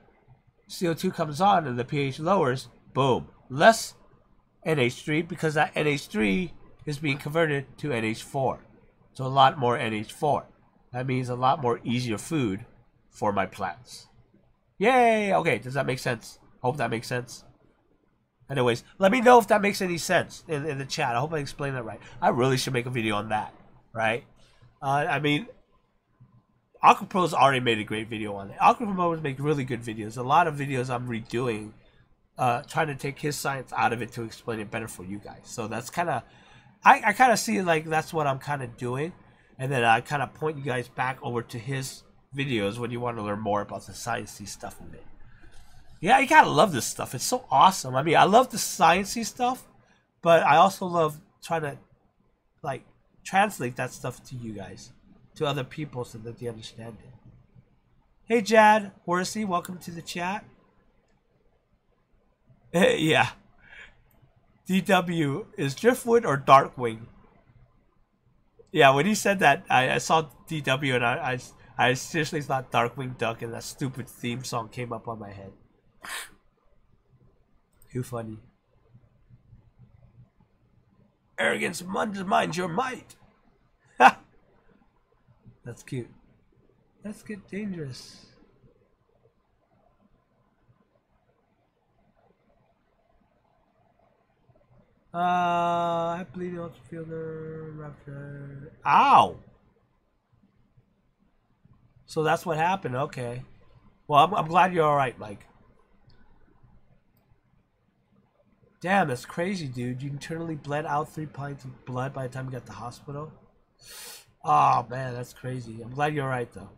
CO2 comes on and the pH lowers, boom, less NH3 because that NH3 is being converted to NH4. So a lot more NH4. That means a lot more easier food for my plants. Yay! Okay, does that make sense? Hope that makes sense. Anyways, let me know if that makes any sense in the chat. I hope I explained that right. I really should make a video on that, right? I mean, AquaPro's already made a great video on it. AquaPro make really good videos. A lot of videos I'm redoing, trying to take his science out of it to explain it better for you guys. So that's kind of, I kind of see it like that's what I'm kind of doing. And then I kind of point you guys back over to his videos when you want to learn more about the sciencey stuff of it. Yeah, you gotta love this stuff. It's so awesome. I mean, I love the sciencey stuff, but I also love trying to like translate that stuff to you guys, to other people, so that they understand it. Hey, Jad, Horsey, welcome to the chat. Yeah. DW, is Driftwood or Darkwing? Yeah, when he said that, I saw DW and I seriously thought Darkwing Duck and that stupid theme song came up on my head. Too funny. Arrogance undermines your might. Ha! That's cute. Let's get dangerous. I believe the outfielder Raptor. Ow! So that's what happened. Okay. Well, I'm glad you're all right, Mike. Damn, that's crazy, dude. You internally bled out 3 pints of blood by the time you got to the hospital. Oh man, that's crazy. I'm glad you're all right though.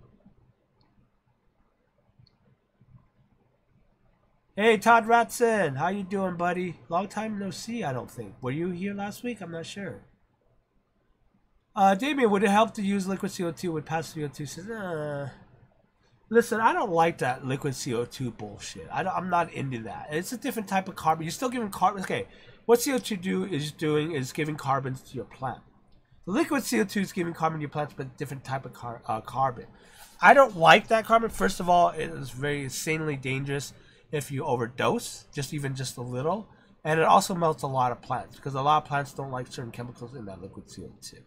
Hey, Todd Ratson, how you doing, buddy? Long time no see, I don't think. Were you here last week? I'm not sure. Damien, would it help to use liquid CO2 with passive CO2? Listen, I don't like that liquid CO2 bullshit. I'm not into that. It's a different type of carbon. You're still giving carbon. Okay, what CO2 is doing is giving carbons to your plant. The liquid CO2 is giving carbon to your plants, but a different type of carbon. I don't like that carbon. First of all, it is very insanely dangerous if you overdose, even just a little. And it also melts a lot of plants, because a lot of plants don't like certain chemicals in that liquid CO2.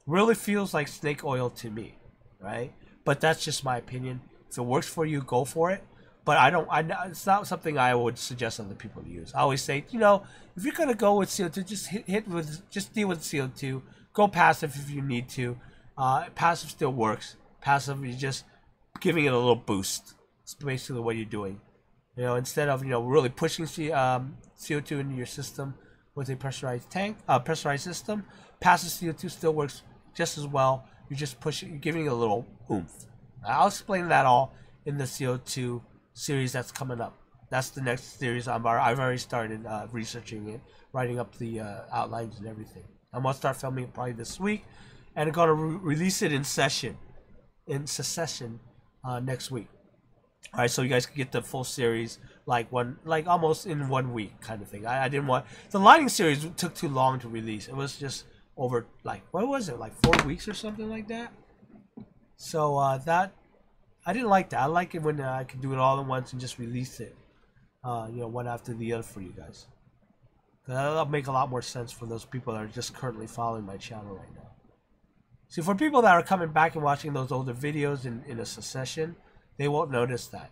Really feels like snake oil to me, right? But that's just my opinion. If it works for you, go for it. But it's not something I would suggest other people to use. I always say, you know, if you're gonna go with CO2, just deal with CO2. Go passive if you need to. Passive still works. Passive, you're just giving it a little boost. It's basically what you're doing. You know, instead of really pushing CO2 into your system with a pressurized system, passive CO2 still works just as well. You're just pushing, you're giving it a little oomph. I'll explain that all in the CO2 series that's coming up. That's the next series. I've already started researching it, writing up the outlines and everything. I'm gonna start filming it probably this week, and I'm gonna release it in succession next week. All right, so you guys can get the full series like almost in 1 week kind of thing. I didn't want the lighting series took too long to release. It was just over what was it, 4 weeks or something like that. So that I didn't like that. I like it when I can do it all at once and just release it, one after the other for you guys. That'll make a lot more sense for those people that are just currently following my channel right now. See, for people that are coming back and watching those older videos in a succession, they won't notice that,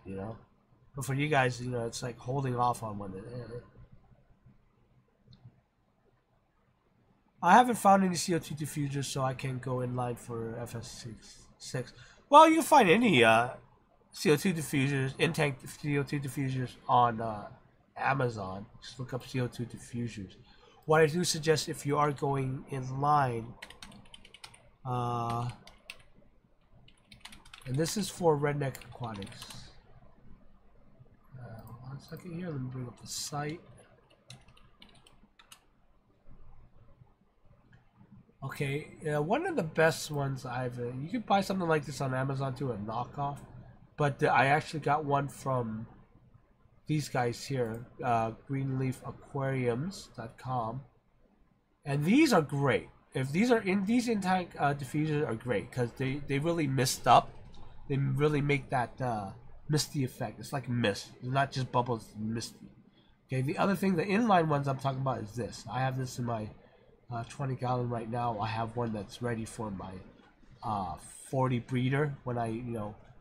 But for you guys, it's like holding off on one. I haven't found any CO2 diffusers, so I can't go in line for FS6. Well, you can find any CO2 diffusers, in-tank CO2 diffusers on Amazon. Just look up CO2 diffusers. What I do suggest, if you are going in line, and this is for Redneck Aquatics. 1 second here, let me bring up the site. Okay, one of the best ones you can buy something like this on Amazon too, a knockoff. But I actually got one from these guys here, greenleafaquariums.com. And these are great. If these are these in-tank diffusers are great because they really mist up. They really make that misty effect. It's like mist. It's not just bubbles, it's misty. Okay, the other thing, the inline ones I'm talking about is this. I have this in my 20 gallon right now. I have one that's ready for my 40 breeder when I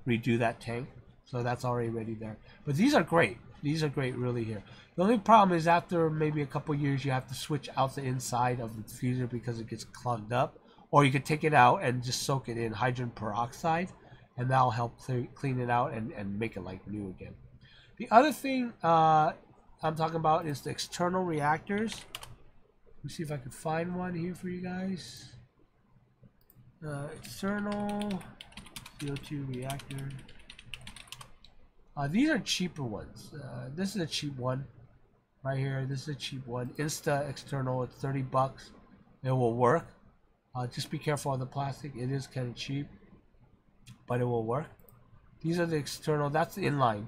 redo that tank, so that's already ready there. But these are great. These are great really here. The only problem is after maybe a couple years you have to switch out the inside of the diffuser because it gets clogged up, or you could take it out and just soak it in hydrogen peroxide, and that'll help clean it out and make it like new again. The other thing I'm talking about is the external reactors. Let me see if I can find one here for you guys. External CO2 reactor. These are cheaper ones. This is a cheap one right here. This is a cheap one. Insta external. It's 30 bucks. It will work. Just be careful on the plastic. It is kind of cheap, but it will work. These are the external. That's the inline.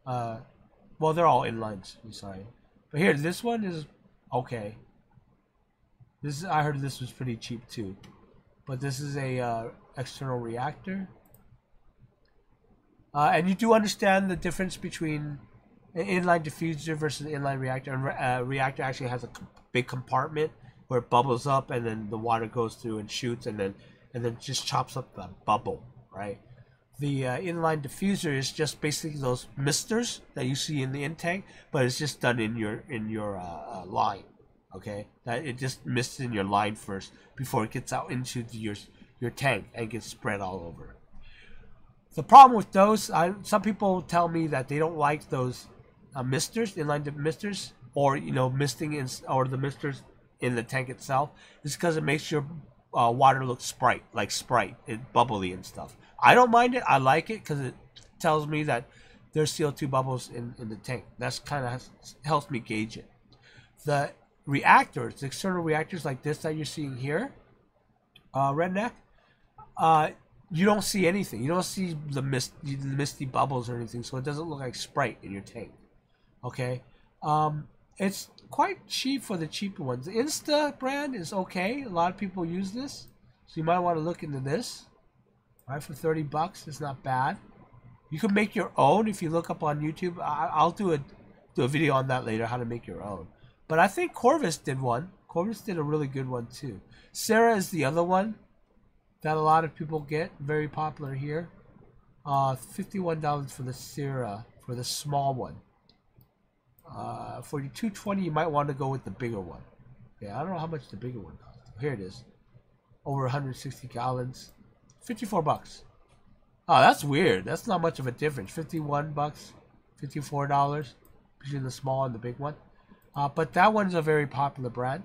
Well, they're all inlines. I'm sorry, but here this one is okay. I heard this was pretty cheap too, but this is a external reactor, and you do understand the difference between an inline diffuser versus an inline reactor. And reactor actually has a big compartment where it bubbles up, and then the water goes through and shoots, and then just chops up the bubble, right? The inline diffuser is just basically those misters that you see in the in-tank, but it's just done in your line. Okay, that it just mists in your line first before it gets out into your tank and gets spread all over. The problem with those, some people tell me that they don't like those misters, inline misters, or misting or the misters in the tank itself. It's because it makes your water look Sprite, it's bubbly and stuff. I don't mind it. I like it because it tells me that there's CO2 bubbles in the tank. That's kind of helps me gauge it. The reactors, the external reactors like this that you're seeing here, Redneck, you don't see anything. You don't see the misty bubbles or anything, so it doesn't look like Sprite in your tank. Okay, it's quite cheap for the cheaper ones. The Insta brand is okay. A lot of people use this, so you might want to look into this. All right, for 30 bucks, it's not bad. You can make your own if you look up on YouTube. I'll do a video on that later, how to make your own. But I think Corvus did one. Corvus did a really good one too. Sarah is the other one that a lot of people get. Very popular here. $51 for the Sarah, for the small one. For the 220, you might want to go with the bigger one. Yeah, I don't know how much the bigger one costs. Here it is. Over 160 gallons. 54 bucks. Oh, that's weird. That's not much of a difference. 51 bucks, $54 between the small and the big one. But that one's a very popular brand.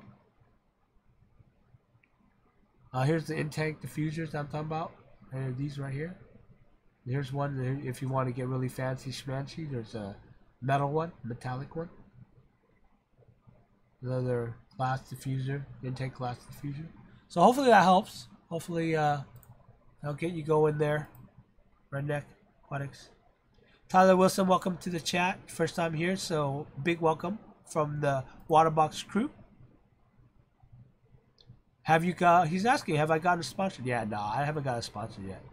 Here's the in-tank diffusers I'm talking about. And these right here. Here's one if you want to get really fancy schmancy. There's a metal one, metallic one. Another glass diffuser, in-tank glass diffuser. So hopefully that helps. Hopefully I'll get you going there. Redneck Aquatics. Tyler Wilson, welcome to the chat. First time here, so big welcome from the Waterbox crew. He's asking, have I gotten a sponsor? Yeah, no, I haven't got a sponsor yet.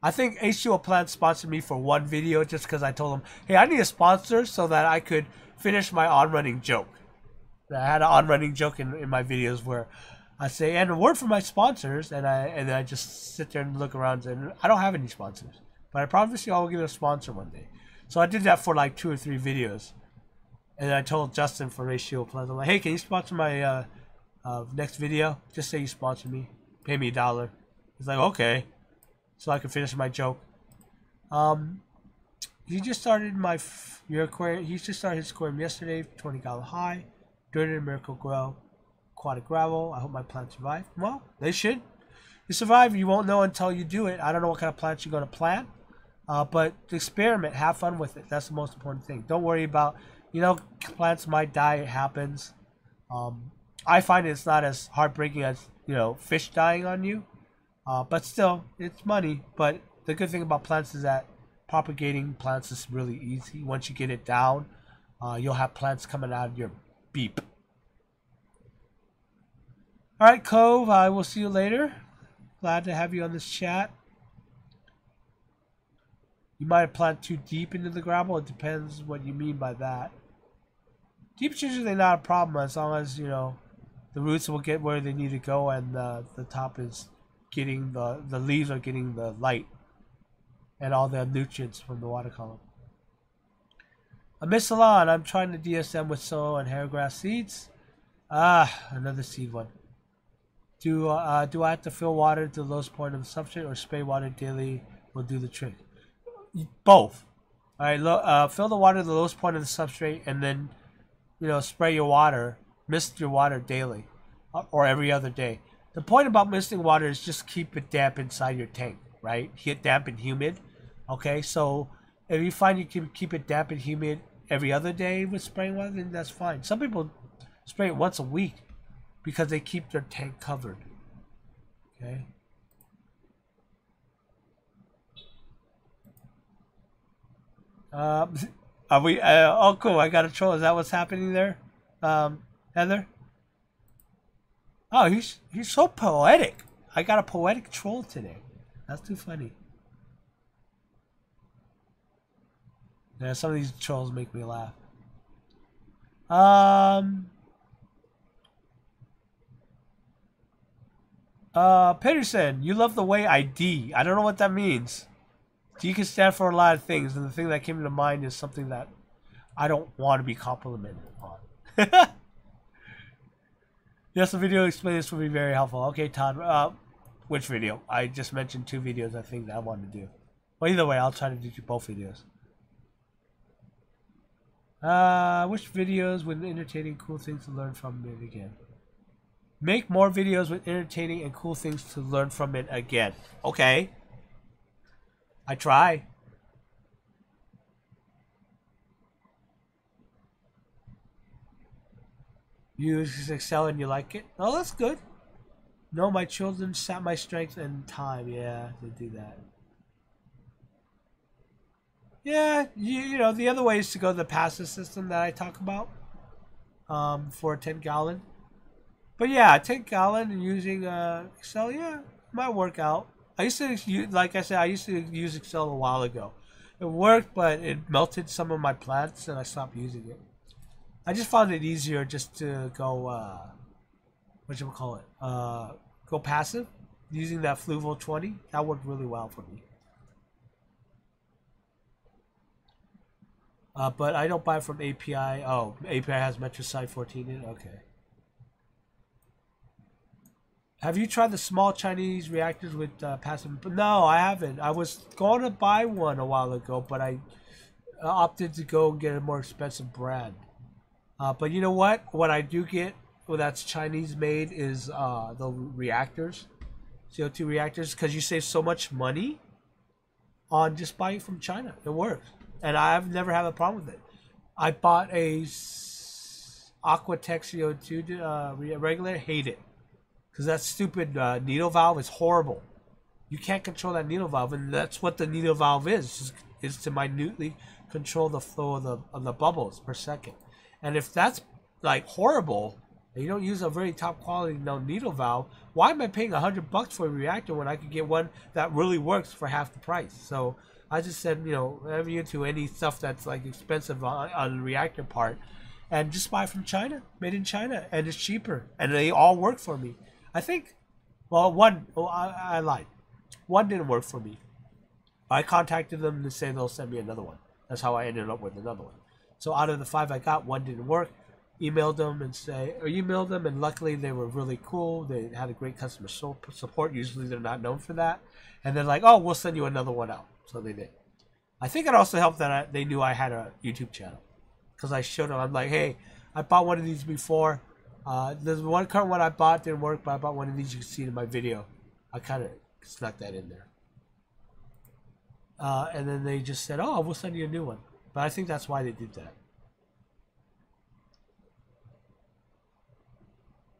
I think H2O Plant sponsored me for one video just because I told him, hey, I need a sponsor so that I could finish my on-running joke. I had an on-running joke in my videos where I say, and a word for my sponsors, and then I just sit there and look around, and I don't have any sponsors. But I promise you I will get a sponsor one day. So I did that for like 2 or 3 videos. And I told Justin for H2O Plant, I'm like, hey, can you sponsor my next video? Just say you sponsor me. Pay me $1. He's like, okay. So I can finish my joke. he just started your aquarium. He just started his aquarium yesterday. 20-gallon high, dirt and miracle grow, aquatic gravel. I hope my plants survive. Well, they should. You survive. You won't know until you do it. I don't know what kind of plants you're going to plant, but experiment. Have fun with it. That's the most important thing. Don't worry about, plants might die. It happens. I find it's not as heartbreaking as, fish dying on you. But still, it's money. But the good thing about plants is that propagating plants is really easy. Once you get it down, you'll have plants coming out of your beep. Alright, Cove, I will see you later. Glad to have you on this chat. You might have planted too deep into the gravel. It depends what you mean by that. Deep's usually not a problem as long as, the roots will get where they need to go and the top is getting the leaves are getting the light and all the nutrients from the water column. Miss Salon, I'm trying to DSM with sorrel and hairgrass seeds. Another seed one. Do I have to fill water to the lowest point of the substrate or spray water daily will do the trick? Both. Alright, fill the water to the lowest point of the substrate and then, spray your water, mist your water daily or every other day. The point about misting water is just keep it damp inside your tank, right? Get damp and humid. Okay, so if you find you can keep it damp and humid every other day with spraying water, then that's fine. Some people spray it once a week because they keep their tank covered. Okay. Are we? Oh, cool! I got a troll. Is that what's happening there, Heather? Oh, he's so poetic. I got a poetic troll today. That's too funny. Yeah, some of these trolls make me laugh. Peterson, you love the way I D. I don't know what that means. D can stand for a lot of things, and the thing that came to mind is something that I don't want to be complimented on. Yes, the video explain this will be very helpful. Okay, Todd. Which video? I just mentioned 2 videos I think that I wanted to do. Well, either way, I'll try to do both videos. Which videos with entertaining cool things to learn from it again? Make more videos with entertaining and cool things to learn from it again. Okay. I try. You use Excel and you like it? Oh, that's good. No, my children sap my strength and time. Yeah, they do that. Yeah, you know, the other way is to go the passive system that I talk about for a 10-gallon. But yeah, 10-gallon and using Excel, yeah, might work out. I used to, like I said, I used to use Excel a while ago. It worked, but it melted some of my plants and I stopped using it. I just found it easier just to go, go passive. Using that Fluval 20, that worked really well for me. But I don't buy from API. Oh, API has Metrosite 14 in it? Okay. Have you tried the small Chinese reactors with passive? No, I haven't. I was going to buy one a while ago, but I opted to go and get a more expensive brand. But you know what? What I do get, well, that's Chinese made, is the reactors, CO2 reactors, because you save so much money on just buying from China. It works, and I've never had a problem with it. I bought a Aquatech CO2 regulator. Hate it, because that stupid needle valve is horrible. You can't control that needle valve, and that's what the needle valve is to minutely control the flow of the bubbles per second. And if that's like horrible, and you don't use a very top quality needle valve, why am I paying $100 for a reactor when I could get one that really works for half the price? So I just said, you know, I'm into any stuff that's like expensive on the reactor part, and just buy from China, made in China, and it's cheaper, and they all work for me. I think, well, I lied. One didn't work for me. I contacted them to say they'll send me another one. That's how I ended up with another one. So out of the 5 I got, 1 didn't work. Emailed them and luckily they were really cool. They had a great customer support. Usually they're not known for that. And they're like, oh, we'll send you another one out. So they did. I think it also helped that they knew I had a YouTube channel. Because I showed them, I'm like, hey, I bought one of these before. There's one current one I bought, didn't work, but I bought one of these. You can see it in my video. I kind of snuck that in there. And then they just said, oh, we'll send you a new one. But I think that's why they did that.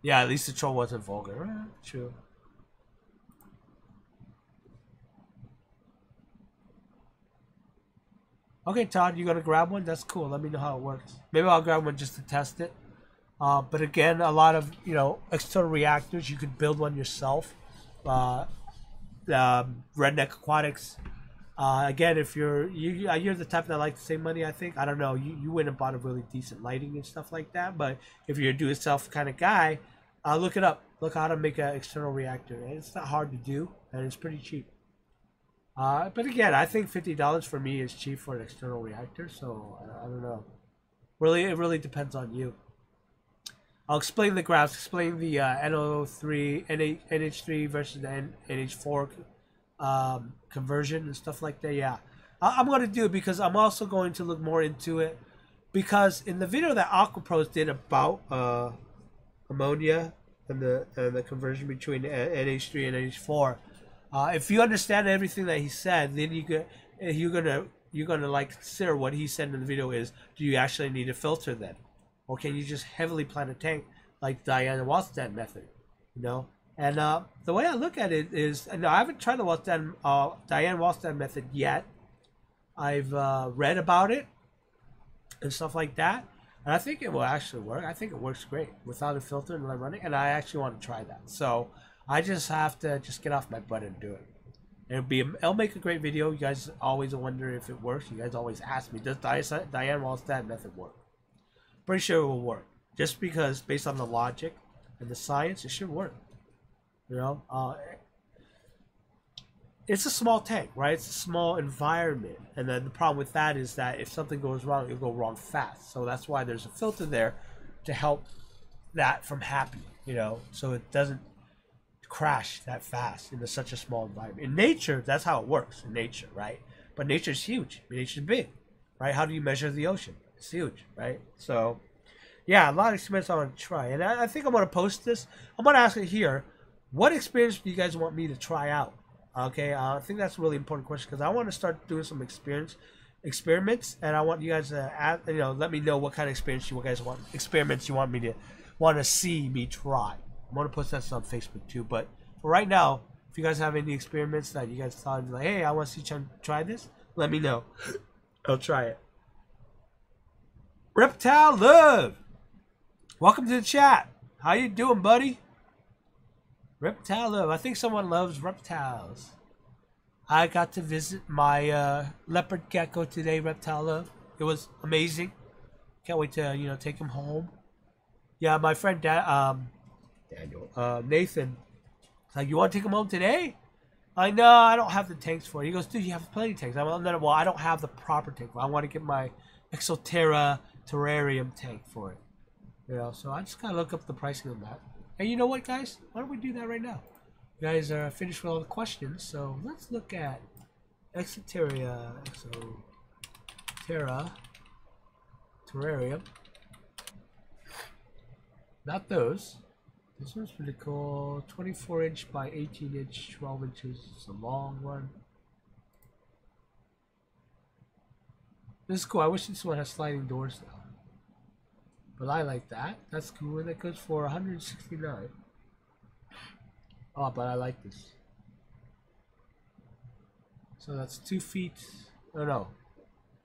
Yeah, at least the troll wasn't vulgar. True. Okay, Todd, you gonna grab one? That's cool. Let me know how it works. Maybe I'll grab one just to test it. But again, a lot of external reactors. You could build one yourself. Redneck Aquatics. Again, if you're the type that likes to save money, I think. I don't know. You went and bought a really decent lighting and stuff like that. But if you're a do-it-self kind of guy, look it up. Look how to make an external reactor. And it's not hard to do, and it's pretty cheap. But again, I think $50 for me is cheap for an external reactor. So I don't know. Really, it really depends on you. I'll explain the graphs. Explain the NO3 NH3 versus the NH4 conversion and stuff like that. Yeah, I'm going to do it because I'm also going to look more into it, because in the video that AquaPros did about ammonia and the conversion between NH3 and NH4, if you understand everything that he said, then you're gonna like consider what he said in the video is, do you actually need a filter then, or can you just heavily plan a tank like Diane Wallstad method, And the way I look at it is, and I haven't tried the Diane Wallstad method yet. I've read about it and stuff like that, and I think it will actually work. I think it works great without a filter and running, and I actually want to try that. So I just have to get off my butt and do it. It'll make a great video. You guys always wonder if it works. You guys always ask me, does Diane Wallstad method work? Pretty sure it will work. Just because based on the logic and the science, it should work. It's a small tank, right? It's a small environment, and then the problem with that is that if something goes wrong, it'll go wrong fast. So that's why there's a filter there to help that from happening, so it doesn't crash that fast into such a small environment. In nature, that's how it works in nature, right? But nature's huge. Nature's big, right? How do you measure the ocean? It's huge, right? So yeah, a lot of experiments I want to try, and I think I'm going to post this. I'm going to ask it here. What experience do you guys want me to try out? Okay, I think that's a really important question, because I want to start doing some experiments, and I want you guys to let me know what kind of experiments you want to see me try. I'm going to post that on Facebook too. But for right now, if you guys have any experiments that you guys thought like, hey, I want to see try this, let me know. I'll try it. Reptile Love, welcome to the chat. How you doing, buddy? Reptile Love. I think someone loves reptiles. I got to visit my leopard gecko today, Reptile Love. It was amazing. Can't wait to take him home. Yeah, my friend Nathan, like, you want to take him home today? I know I don't have the tanks for it. He goes, dude, you have plenty of tanks. Well, I don't have the proper tank. I want to get my Exoterra terrarium tank for it. So I just gotta look up the pricing on that. And you know what, guys? Why don't we do that right now? You guys are finished with all the questions, so let's look at Exoterra terrarium. Not those. This one's pretty cool. 24-inch by 18-inch, 12 inches. It's a long one. This is cool. I wish this one has sliding doors though. But I like that. That's cool. And that goes for $169. Oh, but I like this. So that's 2 feet. Oh no.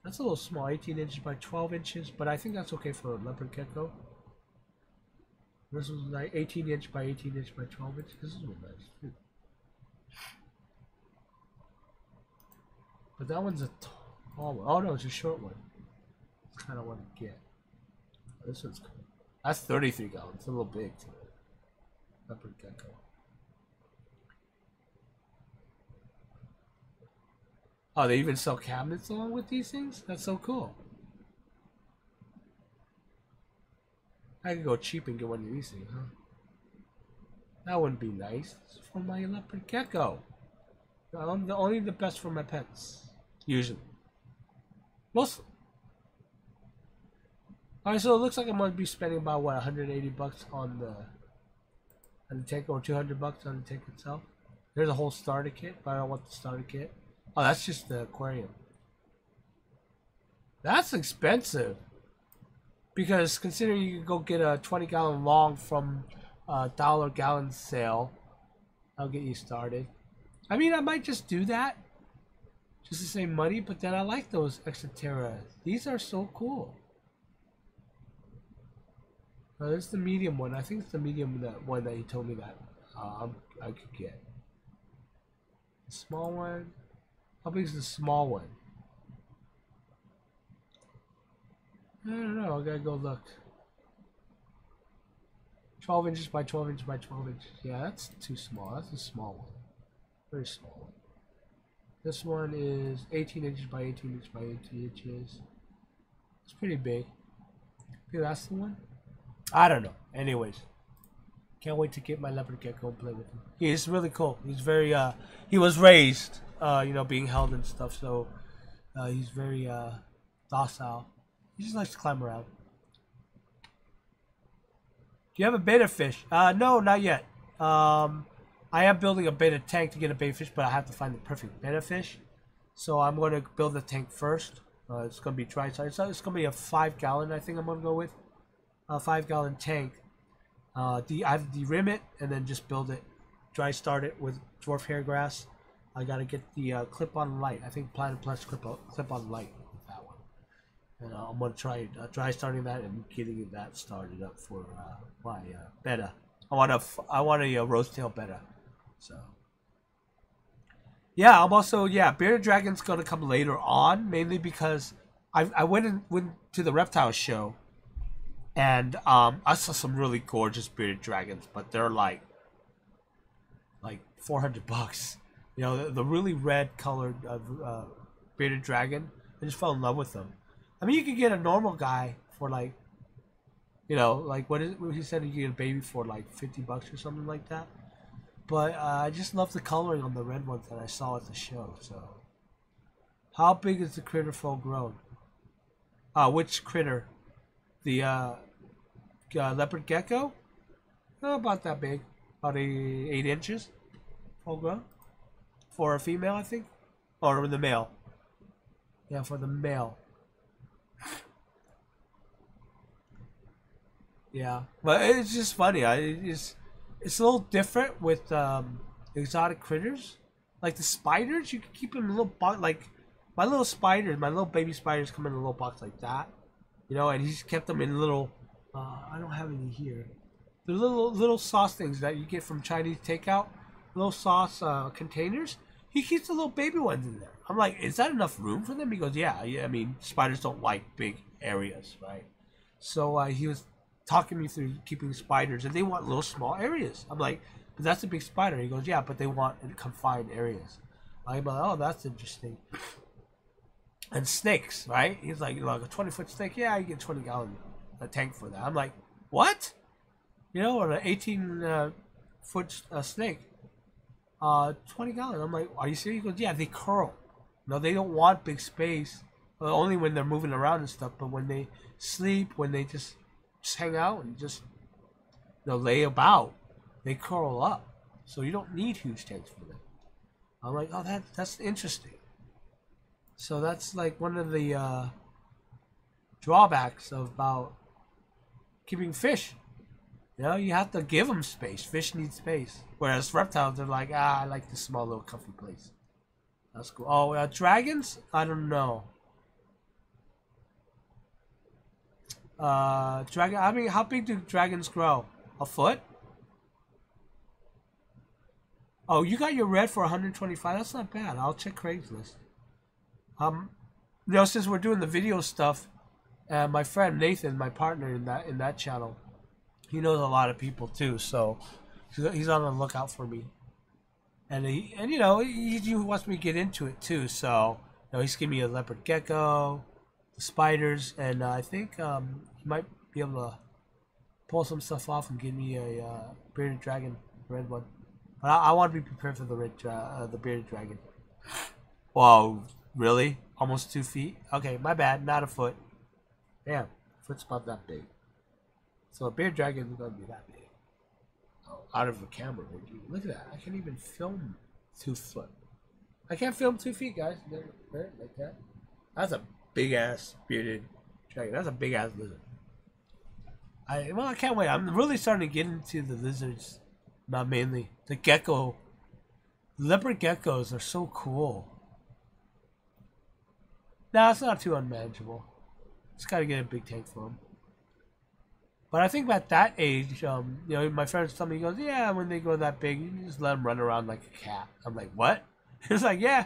That's a little small. 18 inches by 12 inches. But I think that's okay for a leopard gecko. This was like 18 inch by 18 inch by 12 inch. This is really nice too. But that one's a tall one. Oh no, it's a short one. That's kind of what I get. This one's cool. That's 33 gallons. It's a little big too. Leopard gecko. Oh, they even sell cabinets along with these things? That's so cool. I could go cheap and get one of these things, huh? That wouldn't be nice. It's for my leopard gecko. Only the best for my pets. Usually. Most. All right, so it looks like I'm gonna be spending about what 180 bucks on the tank, or 200 bucks on the tank itself. There's a whole starter kit, but I don't want the starter kit. Oh, that's just the aquarium. That's expensive. Because considering you can go get a 20-gallon long from a $1 gallon sale, I'll get you started. I mean, I might just do that, just to save money. But then I like those Extra Terras. These are so cool. This is the medium one. I think it's the medium one that he told me that I could get. The small one. How big is the small one? I don't know. I gotta go look. 12 inches by 12 inches by 12 inches. Yeah, that's too small. That's a small one. Very small one. This one is 18 inches by 18 inches by 18 inches. It's pretty big. Maybe that's the one? I don't know. Anyways. Can't wait to get my leopard gecko and play with him. He's really cool. He's very, he was raised, you know, being held and stuff. So, he's very, docile. He just likes to climb around. Do you have a betta fish? No, not yet. I am building a betta tank to get a betta fish, but I have to find the perfect betta fish. So I'm going to build the tank first. It's going to be dry size. So it's going to be a 5-gallon, I think I'm going to go with. A 5-gallon tank. I have to derim it and then just build it. Dry start it with dwarf hair grass. I got to get the clip-on light. I think Planet Plus clip-on light. And I'm gonna try starting that and getting that started up for my betta. I want a rose tail betta. So yeah, I'm also bearded dragon's gonna come later on, mainly because I went to the reptile show, and I saw some really gorgeous bearded dragons, but they're like $400. You know, the really red colored bearded dragon. I just fell in love with them. I mean, you could get a normal guy for like, you know, like what he said, you could get a baby for like $50 or something like that. But I just love the coloring on the red ones that I saw at the show. So, how big is the critter full grown? Which critter? The leopard gecko? Oh, about that big, about 8 inches, full grown. For a female, I think, or the male. Yeah, for the male. Yeah, but it's just funny. It's a little different with exotic critters, like the spiders. You can keep them in a little box. Like my little spiders, my little baby spiders come in a little box like that, you know. And he's kept them in little. I don't have any here. The little sauce things that you get from Chinese takeout, little sauce containers. He keeps the little baby ones in there. I'm like, is that enough room for them? He goes, yeah. I mean, spiders don't like big areas, right? So he was talking me through keeping spiders, and they want little small areas. I'm like, but that's a big spider. He goes, yeah, but they want confined areas. I'm like, oh, that's interesting. And snakes, right? He's like a 20-foot snake. Yeah, you get 20-gallon tank for that. I'm like, what? You know, or an 18-foot snake. 20 gallon. I'm like, are you serious? He goes, yeah, they curl. No, they don't want big space. Well, only when they're moving around and stuff. But when they sleep, when they just hang out and just lay about, they curl up. So you don't need huge tanks for them. I'm like, oh, that's interesting. So that's like one of the drawbacks about keeping fish. You know, you have to give them space. Fish need space. Whereas reptiles, they're like, I like this small little comfy place. That's cool. Oh, dragons? I don't know. Dragon. I mean, how big do dragons grow? A foot? Oh, you got your red for 125. That's not bad. I'll check Craigslist. You know, since we're doing the video stuff, my friend Nathan, my partner in that channel, he knows a lot of people too, so he's on the lookout for me. And he wants me to get into it too. So he's giving me a leopard gecko, the spiders, and I think he might be able to pull some stuff off and give me a bearded dragon, red one. But I want to be prepared for the bearded dragon. Wow, Really? Almost 2 feet? Okay, my bad. Not a foot. Damn, foot's about that big. So a bearded dragon is gonna be that big. Oh, out of the camera, dude. Look at that. I can't even film 2 foot. I can't film 2 feet, guys. There, like that. That's a big ass bearded dragon. That's a big ass lizard. I can't wait. I'm really starting to get into the lizards. Not mainly. The gecko. Leopard geckos are so cool. Nah, it's not too unmanageable. Just gotta get a big tank for them. But I think at that age, you know, my friends tell me, he goes, yeah, when they grow that big, you can just let them run around like a cat. I'm like, what? He's like, yeah.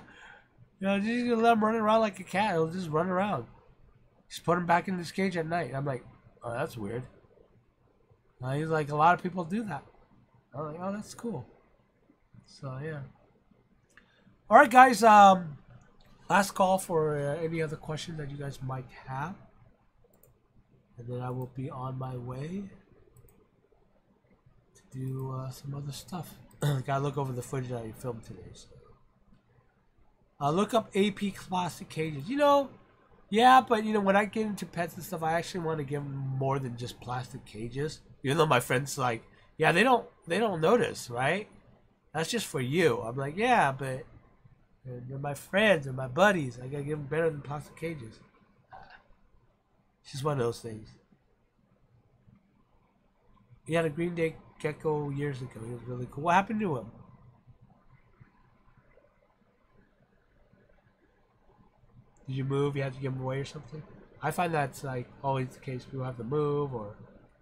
You know, just let them run around like a cat. He'll just run around. Just put him back in his cage at night. I'm like, oh, that's weird. He's like, a lot of people do that. I'm like, oh, that's cool. So, yeah. All right, guys. Last call for any other question that you guys might have. And then I will be on my way to do some other stuff. Gotta look over the footage I filmed today. So. Look up AP plastic cages. You know, yeah, but you know, when I get into pets and stuff, I actually want to give them more than just plastic cages. Even though my friends like, yeah, they don't notice, right? That's just for you. I'm like, yeah, but they're my friends and my buddies. I gotta give them better than plastic cages. It's just one of those things. He had a Green Day Gecko years ago. He was really cool. What happened to him? Did you move? You had to give him away or something? I find that's like always the case. People have to move or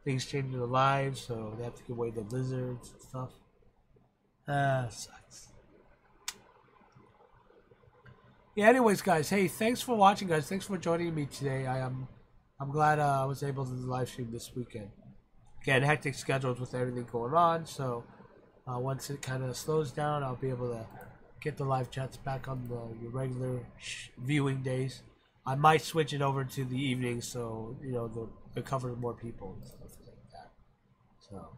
things change in their lives, so they have to give away the lizards and stuff. Sucks. Yeah, anyways, guys, hey, thanks for watching, guys. Thanks for joining me today. I'm glad I was able to do the live stream this weekend. Again, hectic schedules with everything going on, so once it kind of slows down, I'll be able to get the live chats back on the regular viewing days. I might switch it over to the evenings, so you know it covers more people and stuff like that. So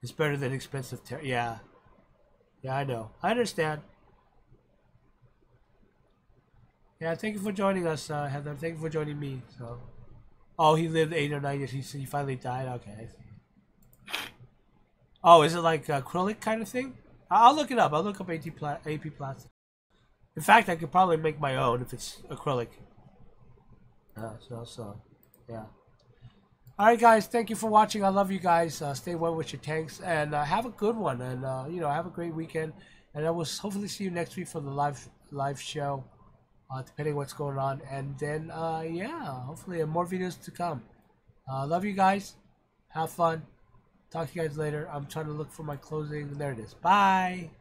it's better than expensive. Yeah, I know. I understand. Yeah, thank you for joining us, Heather. Thank you for joining me. So, oh, he lived 8 or 9 years. He finally died. Okay, I see. Oh, is it like acrylic kind of thing? I'll look it up. I'll look up AP plastic. In fact, I could probably make my own if it's acrylic. So, yeah. All right, guys. Thank you for watching. I love you guys. Stay well with your tanks and have a good one. And you know, have a great weekend. And I will hopefully see you next week for the live show. Depending on what's going on, and then yeah, hopefully more videos to come. Love you guys. Have fun. Talk to you guys later. I'm trying to look for my closing. There it is. Bye.